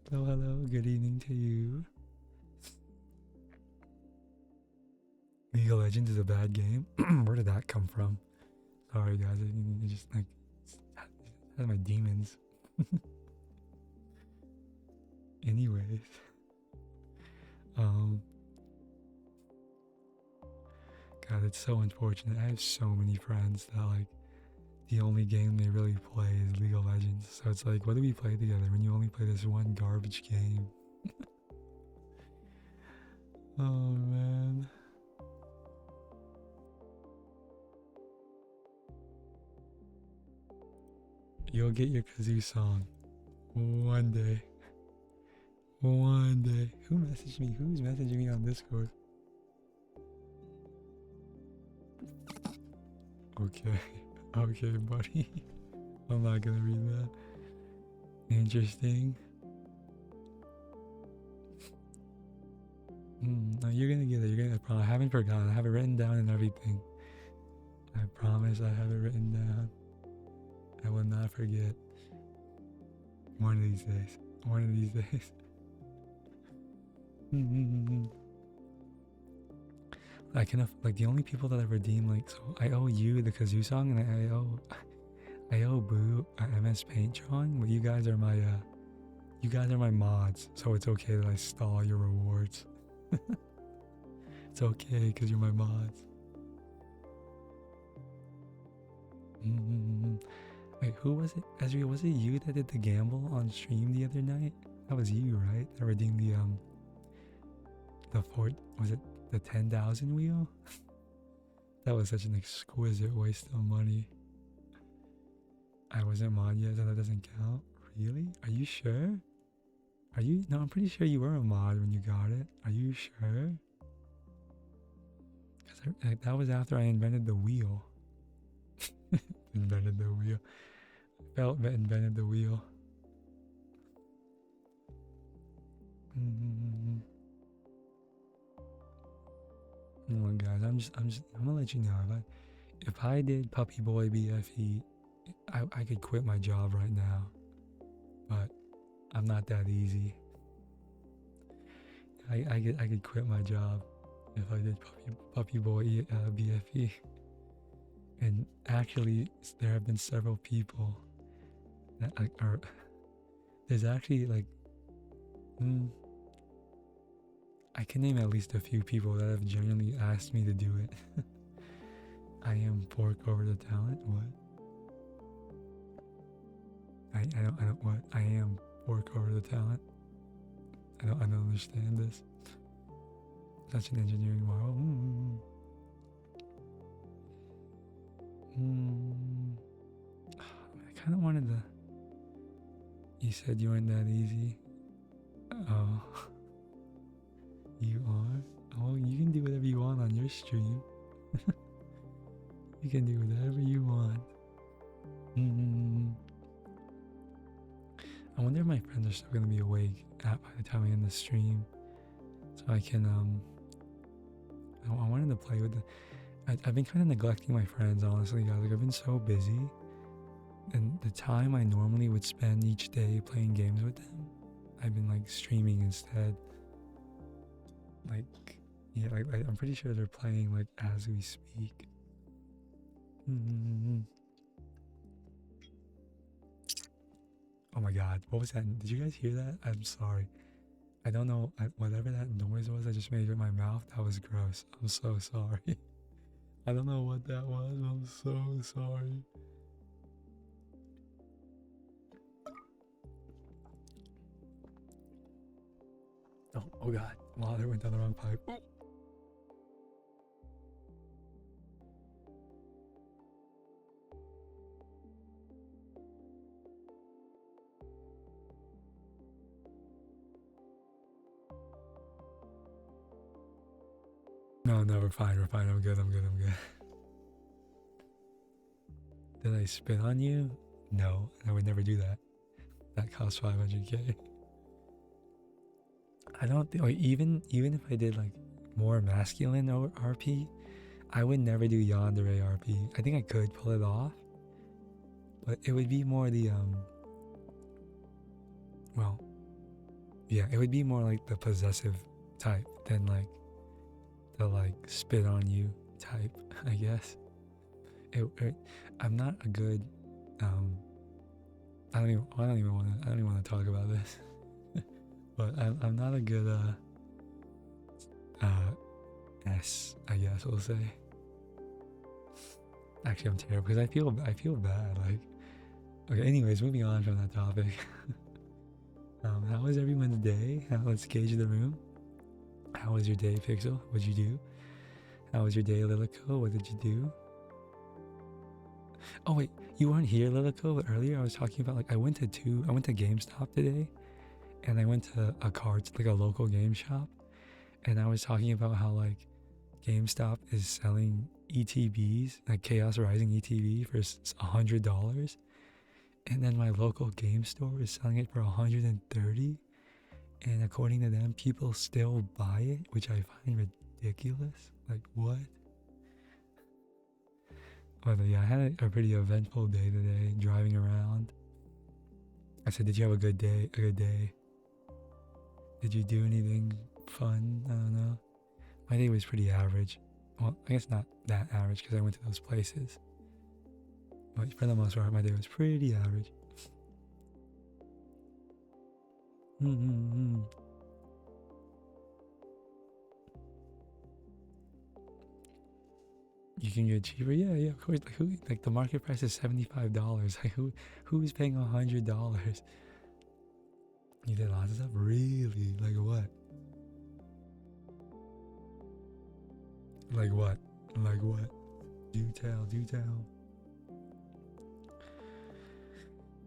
Hello, hello. Good evening to you. League of Legends is a bad game. Where did that come from? Sorry, guys. I just like had my demons. Anyways, God, it's so unfortunate. I have so many friends that like the only game they really play is League of Legends. So it's like, what do we play together when you only play this one garbage game? Oh man. You'll get your kazoo song one day. One day. Who messaged me? Who's messaging me on Discord? Okay. Okay, buddy. I'm not gonna read that. Interesting. No, you're gonna get it. You're gonna. I haven't forgotten. I have it written down and everything. I promise I have it written down. I will not forget. One of these days. One of these days. I can like the only people that I redeem like so I owe you the kazoo song and I owe Boo MS Paint drawing, but you guys are my mods, so it's okay that I stall your rewards. It's okay because you're my mods. Wait, who was it? Ezra, was it you that did the gamble on stream the other night? That was you, right? That redeemed the fort. Was it the 10,000 wheel? That was such an exquisite waste of money. I wasn't mod yet, so that doesn't count. Really? Are you sure? Are you? No, I'm pretty sure you were a mod when you got it. Are you sure? Because that was after I invented the wheel. Invented the wheel. Felt that invented the wheel. Oh, guys, I'm gonna let you know if I did Puppy Boy BFE, I could quit my job right now, but I'm not that easy. I could quit my job if I did Puppy Boy BFE, and actually there have been several people that are. There's actually like, I can name at least a few people that have genuinely asked me to do it. I am pork over the talent. What? I don't what? I am pork over the talent. I don't understand this. Such an engineering marvel. I kind of wanted to. You said you weren't that easy. Oh. You are? Oh, you can do whatever you want on your stream. You can do whatever you want. I wonder if my friends are still going to be awake by the time I end the stream. So I can, I wanted to play with them. I've been kind of neglecting my friends, honestly, guys. Like, I've been so busy. And the time I normally would spend each day playing games with them, I've been, like, streaming instead. Like, yeah, I'm pretty sure they're playing, like, as we speak. Oh my god, what was that? Did you guys hear that? I'm sorry. I don't know, whatever that noise was I just made with my mouth, that was gross. I'm so sorry. I don't know what that was. I'm so sorry. Oh god. Water went down the wrong pipe. Ooh. No, we're fine. We're fine. I'm good. Did I spit on you? No, I would never do that. That costs 500k. I don't think, like, even if I did like more masculine RP, I would never do yandere RP. I think I could pull it off, but it would be more the well, yeah, it would be more like the possessive type than like the like spit on you type, I guess. I'm not a good I don't even want to talk about this. But I'm not a good S, I guess we'll say. Actually, I'm terrible because I feel bad. Like, okay. Anyways, moving on from that topic. How was everyone's day? Let's gauge the room. How was your day, Pixel? What'd you do? How was your day, Lilico? What did you do? Oh wait, you weren't here, Lilico. But earlier I was talking about like I went to GameStop today, and I went to like a local game shop, and I was talking about how like GameStop is selling ETBs, like Chaos Rising ETB, for $100, and then my local game store is selling it for $130, and according to them, people still buy it, which I find ridiculous. Like, what? But yeah, I had a pretty eventful day today, driving around. I said, "Did you have a good day?" A good day. Did you do anything fun? I don't know. My day was pretty average. Well, I guess not that average because I went to those places. But for the most part, my day was pretty average. You can get cheaper, yeah, of course. Like the market price is $75. Like who's paying $100? You did lots of stuff, really? Like what? Like what? Like what? Do tell.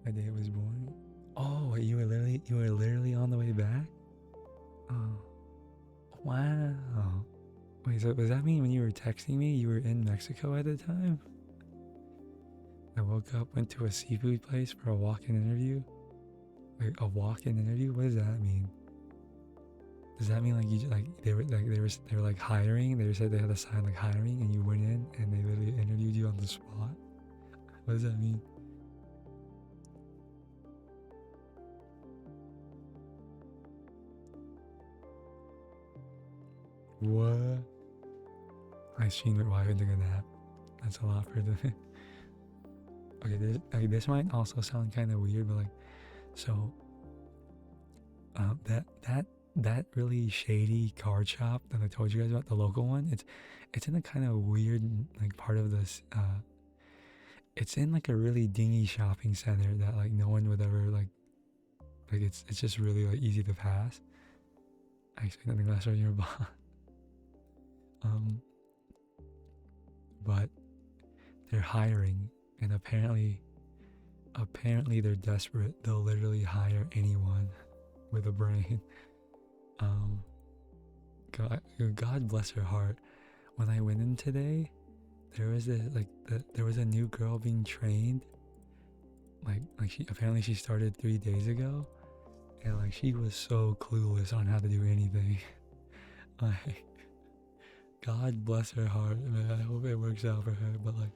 My day was boring. Oh, you were literally on the way back? Oh, wow. Wait, so does that mean when you were texting me, you were in Mexico at the time? I woke up, went to a seafood place for a walk-in interview. Wait, a walk-in interview? What does that mean? Does that mean like you like they were like hiring? They said they had a sign like hiring, and you went in and they literally interviewed you on the spot? What does that mean? What? I seen it while I took a nap. That's a lot for the. Okay, this might also sound kind of weird, but like, so, that really shady card shop that I told you guys about, the local one. It's in a kind of weird like part of this. It's in like a really dingy shopping center that like no one would ever like. Like it's just really like easy to pass. Actually, nothing less on your bot. But they're hiring, and apparently they're desperate. They'll literally hire anyone with a brain. God bless her heart. When I went in today, there was a new girl being trained. Like she started 3 days ago, and like she was so clueless on how to do anything. Like, God bless her heart, man. I hope it works out for her. But like,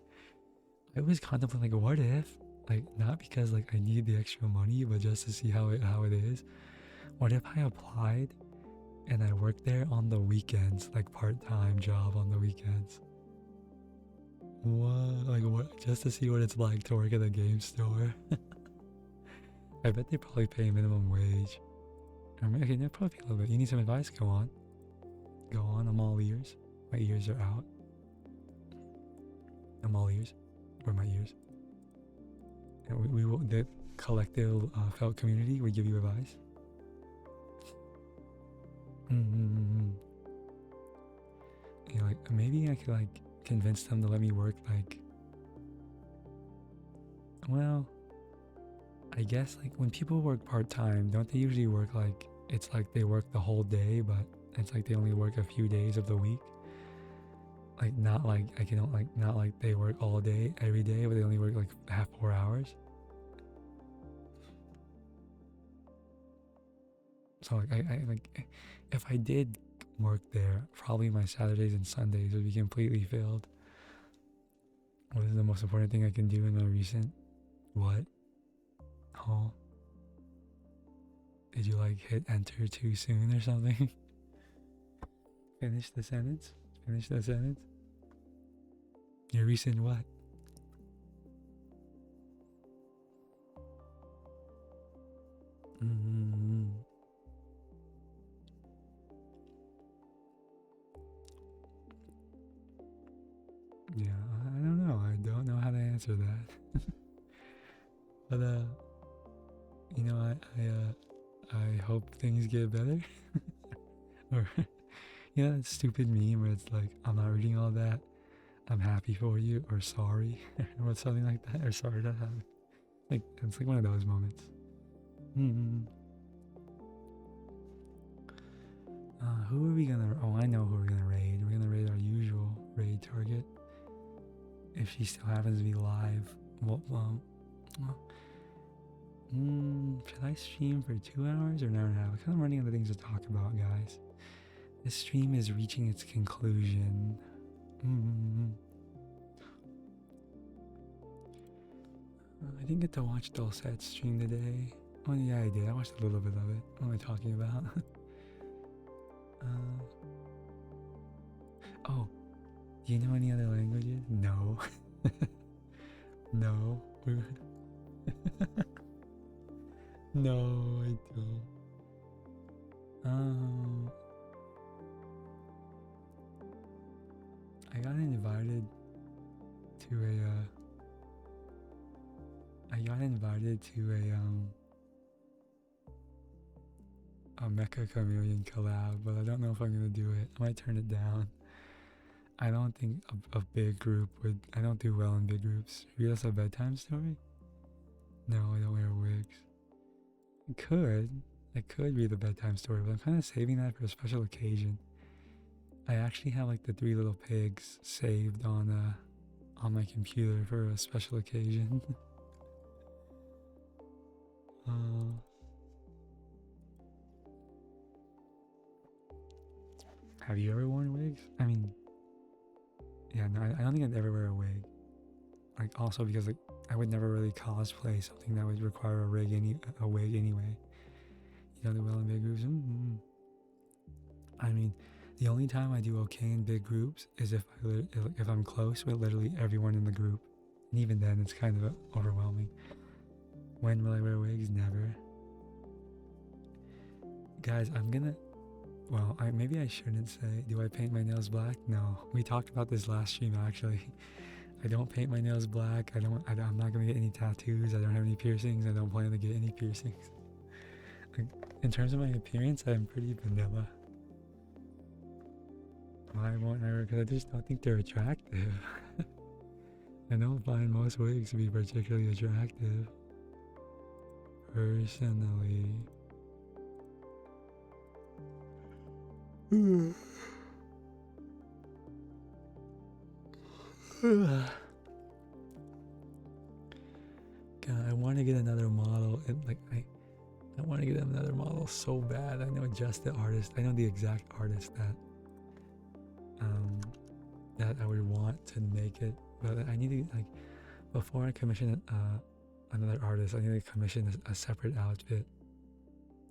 I was contemplating, like, what if, like, not because like I need the extra money, but just to see how it is. What if I applied and I worked there on the weekends, like part-time job on the weekends? What? Like what? Just to see what it's like to work at a game store. I bet they probably pay minimum wage, Okay, no, probably a little bit. You need some advice? Go on. Go on. I'm all ears. My ears are out. I'm all ears. Or my ears. And we will, the collective felt community will give you advice. You know, like maybe I could like convince them to let me work like, well, I guess like when people work part-time, don't they usually work like, it's like they work the whole day, but it's like they only work a few days of the week? Like not like I can like not like they work all day every day, but they only work like half 4 hours. So like I like if I did work there, probably my Saturdays and Sundays would be completely filled. What is the most important thing I can do in a recent what? Oh, did you like hit enter too soon or something? Finish the sentence. Finish the sentence. Your recent what? Yeah, I don't know. I don't know how to answer that. But you know, I hope things get better. Or you know, that stupid meme where it's like, I'm not reading all that. I'm happy for you, or sorry, or something like that, or sorry that happened. Like it's like one of those moments. Who are we gonna? Oh, I know who we're gonna raid. We're gonna raid our usual raid target. If she still happens to be live, should I stream for 2 hours or an hour and a half? I'm kind of running out of things to talk about, guys. This stream is reaching its conclusion. I didn't get to watch Dulcet's stream today. Oh yeah, I did. I watched a little bit of it. What am I talking about? Oh, do you know any other languages? No. No. No, I don't. I got invited to a Mecha Chameleon collab, but I don't know if I'm gonna do it. I might turn it down. I don't think a big group would. I don't do well in big groups. Read us a bedtime story? No, I don't wear wigs. I could read the bedtime story, but I'm kind of saving that for a special occasion. I actually have like the 3 Little Pigs saved on my computer for a special occasion. Have you ever worn wigs? I mean, yeah, no, I don't think I'd ever wear a wig. Like also because like I would never really cosplay something that would require a wig anyway. You know, the well in big groups. I mean, the only time I do okay in big groups is if I'm close with literally everyone in the group, and even then it's kind of overwhelming. When will I wear wigs? Never. Guys, maybe I shouldn't say, do I paint my nails black? No, we talked about this last stream actually. I don't paint my nails black. I'm not gonna get any tattoos. I don't have any piercings. I don't plan to get any piercings. Like, in terms of my appearance, I'm pretty vanilla. Why won't I? Because I just don't think they're attractive. I don't find most wigs to be particularly attractive. Personally. God, I want to get another model. I want to get another model so bad. I know just the artist. I know the exact artist that I would want to make it. But I need to before I commission another artist, I need to commission a separate outfit.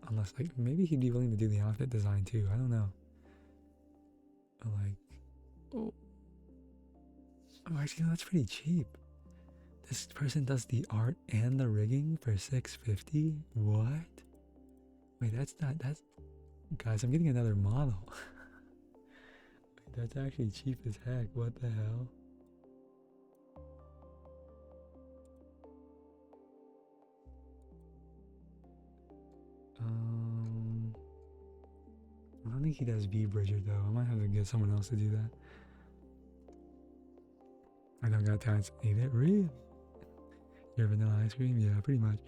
Unless maybe he'd be willing to do the outfit design too. I don't know. Actually, no, that's pretty cheap. This person does the art and the rigging for $650. What? Wait, that's not, that's, guys, I'm getting another model. Wait, that's actually cheap as heck. What the hell? I don't think he does V-Bridger though. I might have to get someone else to do that. I don't got time to eat it. Really? Your vanilla ice cream? Yeah, pretty much.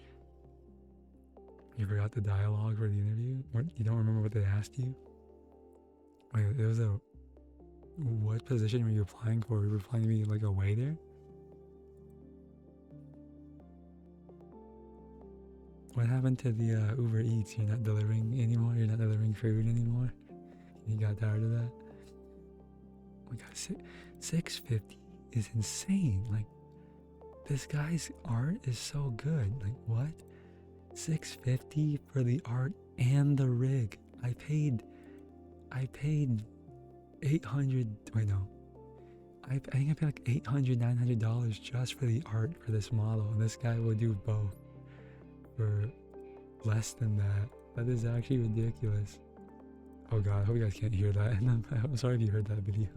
You forgot the dialogue for the interview? Or you don't remember what they asked you? Wait, it was a... What position were you applying for? You were applying to be like a waiter? What happened to the Uber Eats? You're not delivering anymore? You're not delivering food anymore? You got tired of that? Oh my god, $6.50 is insane. Like, this guy's art is so good. Like, what? $6.50 for the art and the rig. I paid 800. Wait, no. I think I paid like $800, $900 just for the art for this model, and this guy will do both for less than that. That is actually ridiculous. Oh god, I hope you guys can't hear that. And I'm sorry if you heard that video.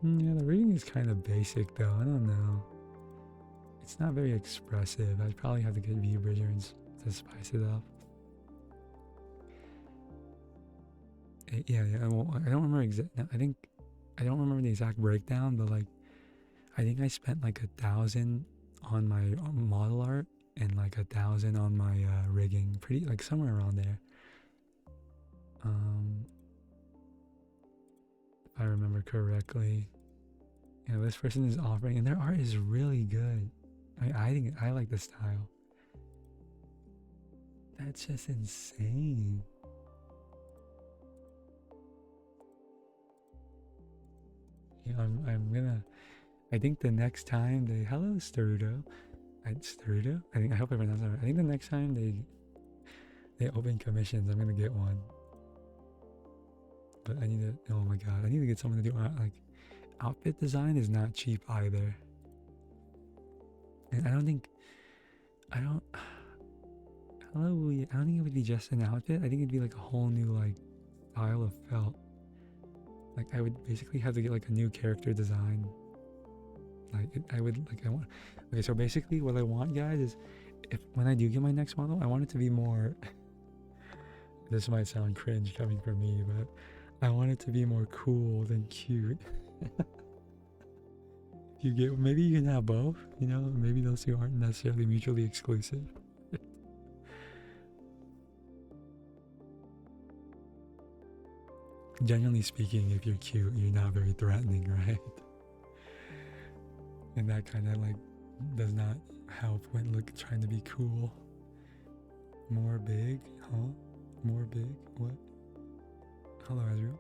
Yeah, the reading is kind of basic though. I don't know. It's not very expressive. I'd probably have to get V-Bridger to spice it up. Yeah. Well, I don't remember I don't remember the exact breakdown, but like, I think I spent like 1,000 on my model art and like 1,000 on my rigging. Pretty like somewhere around there. If I remember correctly. Yeah, this person is offering, and their art is really good. I think I like the style. That's just insane. Yeah, I'm gonna. I think the next time they hello Sterudo, Sterudo. I hope I pronounced that right. I think the next time they open commissions, I'm gonna get one. But I need to. Oh my god, I need to get someone to do like outfit design is not cheap either. And I don't think. Hello. I don't think it would be just an outfit. I think it'd be like a whole new like style of felt. Like I would basically have to get like a new character design. Like I want. Okay, so basically what I want, guys, is when I do get my next model, I want it to be more. This might sound cringe coming from me, but I want it to be more cool than cute. Maybe you can have both. You know, maybe those two aren't necessarily mutually exclusive. Generally speaking, if you're cute, you're not very threatening, right? And that kind of like does not help when trying to be cool. More big, huh? More big? What? Hello, Ezreal.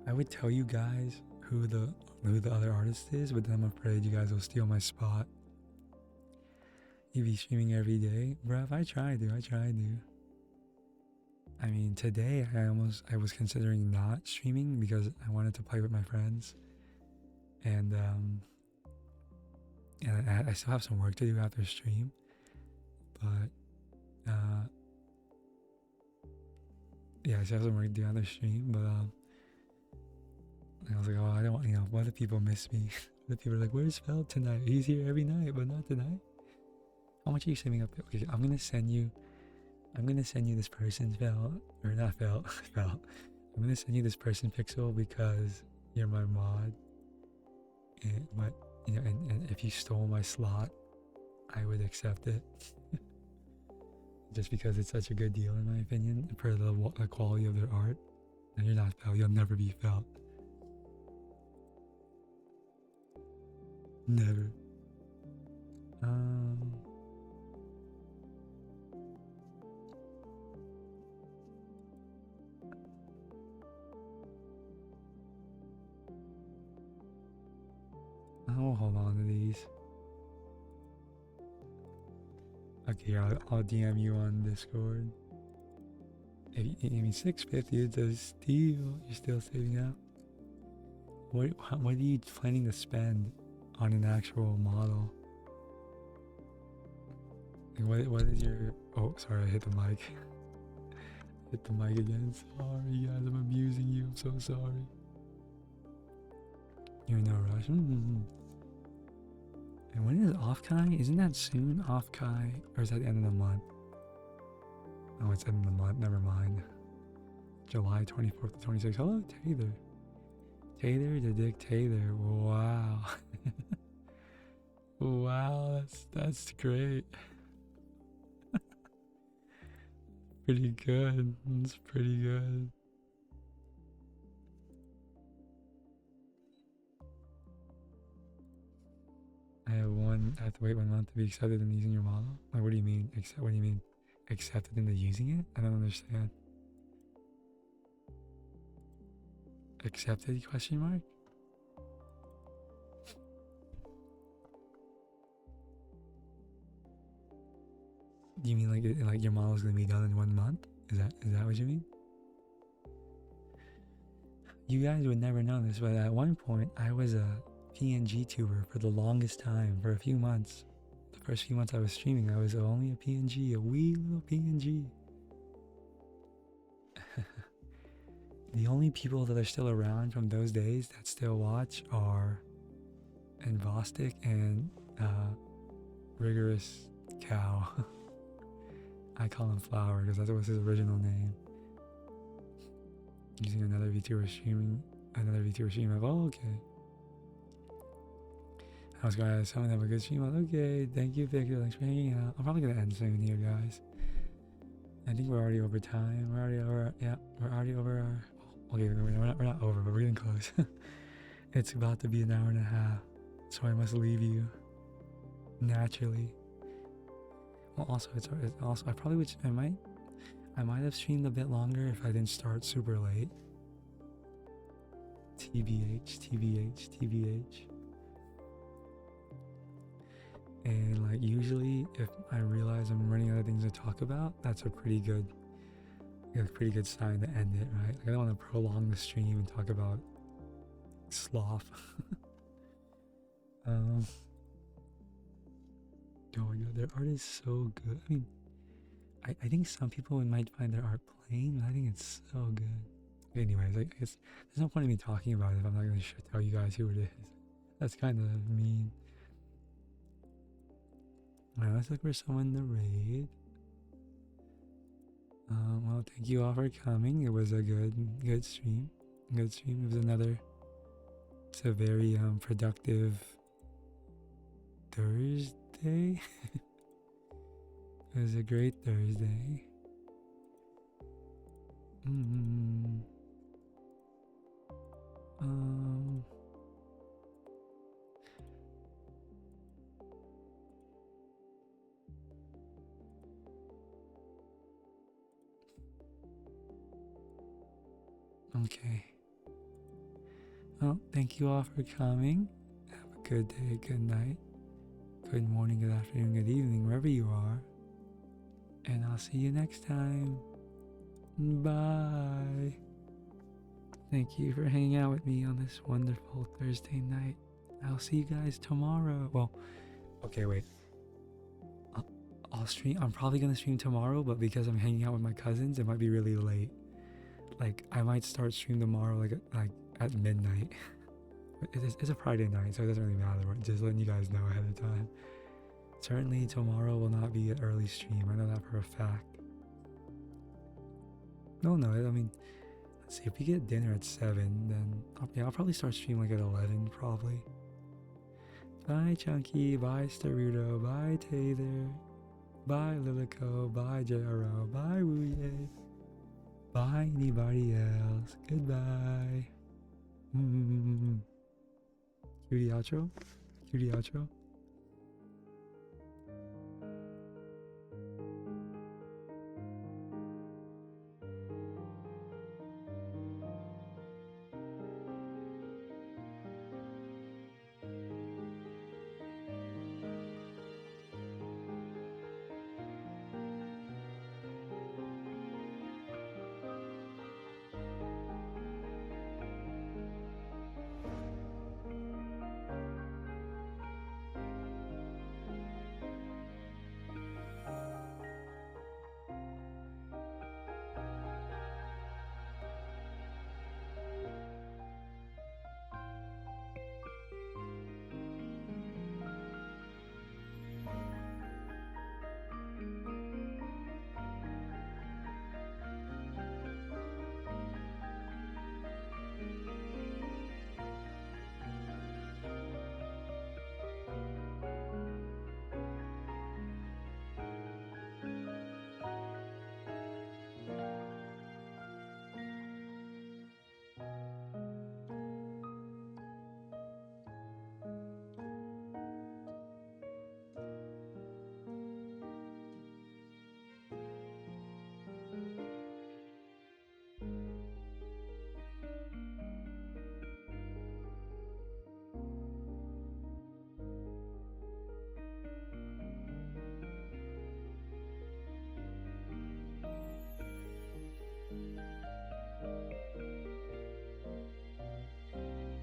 I would tell you guys who the other artist is, but then I'm afraid you guys will steal my spot. You be streaming every day, bruv. I try to. I mean, today I was considering not streaming because I wanted to play with my friends, and I still have some work to do after stream, but yeah, I still have some work to do after stream, but I was like, oh, I don't want, what if people miss me? What if people are like, where's Felt tonight? He's here every night, but not tonight. How much are you saving up? Okay, I'm gonna send you this person's Felt, or not Felt, Felt. I'm gonna send you this person pixel because you're my mod, but and if you stole my slot, I would accept it. Just because it's such a good deal in my opinion for the quality of their art. And you're not Felt, you'll never be Felt. Never. I'll hold on to these. Okay, I'll DM you on Discord. I mean, 650. It's a steal. You're still saving up. What are you planning to spend on an actual model? Like what is your? Oh, sorry, I hit the mic. Hit the mic again. Sorry, guys, I'm abusing you. I'm so sorry. You're in no rush. And when is Off-Kai? Isn't that soon, Off-Kai? Or is that the end of the month? Oh, it's end of the month. Never mind. July 24th to 26th. Hello, Taylor. Taylor the Dictator. Wow. Wow, that's great. Pretty good. That's pretty good. I have to wait 1 month to be accepted in using your model. Like, what do you mean? What do you mean? Accepted into using it? I don't understand. Accepted? Question mark? Do you mean like your model's gonna be done in 1 month? Is that what you mean? You guys would never know this, but at one point I was a PNG tuber for the longest time, for a few months. The first few months I was streaming, I was only a PNG, a wee little PNG. The only people that are still around from those days that still watch are Vostik and Rigorous Cow. I call him Flower because that was his original name. Using another VTuber stream. Oh, okay. I was going to someone have a good stream. Okay, thank you, Victor. Thanks for hanging out. I'm probably gonna end soon here, guys. I think we're already over time. We're already over our. Okay, we're not over, but we're getting close. It's about to be an hour and a half, so I must leave you naturally. Well, also it's also I probably would I might have streamed a bit longer if I didn't start super late. TBH. And like usually, if I realize I'm running out of things to talk about, that's a pretty good sign to end it, right? Like I don't want to prolong the stream and talk about sloth. Oh my god, their art is so good. I mean, I think some people might find their art plain, but I think it's so good. Anyways, I guess there's no point in me talking about it if I'm not going to tell you guys who it is. That's kind of mean. Alright, let's look for someone to raid. Well, thank you all for coming. It was a good stream. It was it's a very productive Thursday. It was a great Thursday. Okay. Well, thank you all for coming. Have a good day, good night, good morning, good afternoon, good evening, wherever you are. And I'll see you next time. Bye. Thank you for hanging out with me on this wonderful Thursday night. I'll see you guys tomorrow. Well, okay, wait. I'll stream. I'm probably gonna stream tomorrow, but because I'm hanging out with my cousins, it might be really late. Like, I might start stream tomorrow, like at midnight. It's a Friday night, so it doesn't really matter. Just letting you guys know ahead of time. Certainly tomorrow will not be an early stream. I know that for a fact. No, I mean, let's see. If we get dinner at 7, then I'll probably start streaming like at 11, probably. Bye, Chunky. Bye, Staruto. Bye, Taylor. Bye, Lilico. Bye, JRO. Bye, Wuye. Bye, anybody else. Goodbye. Cutie outro?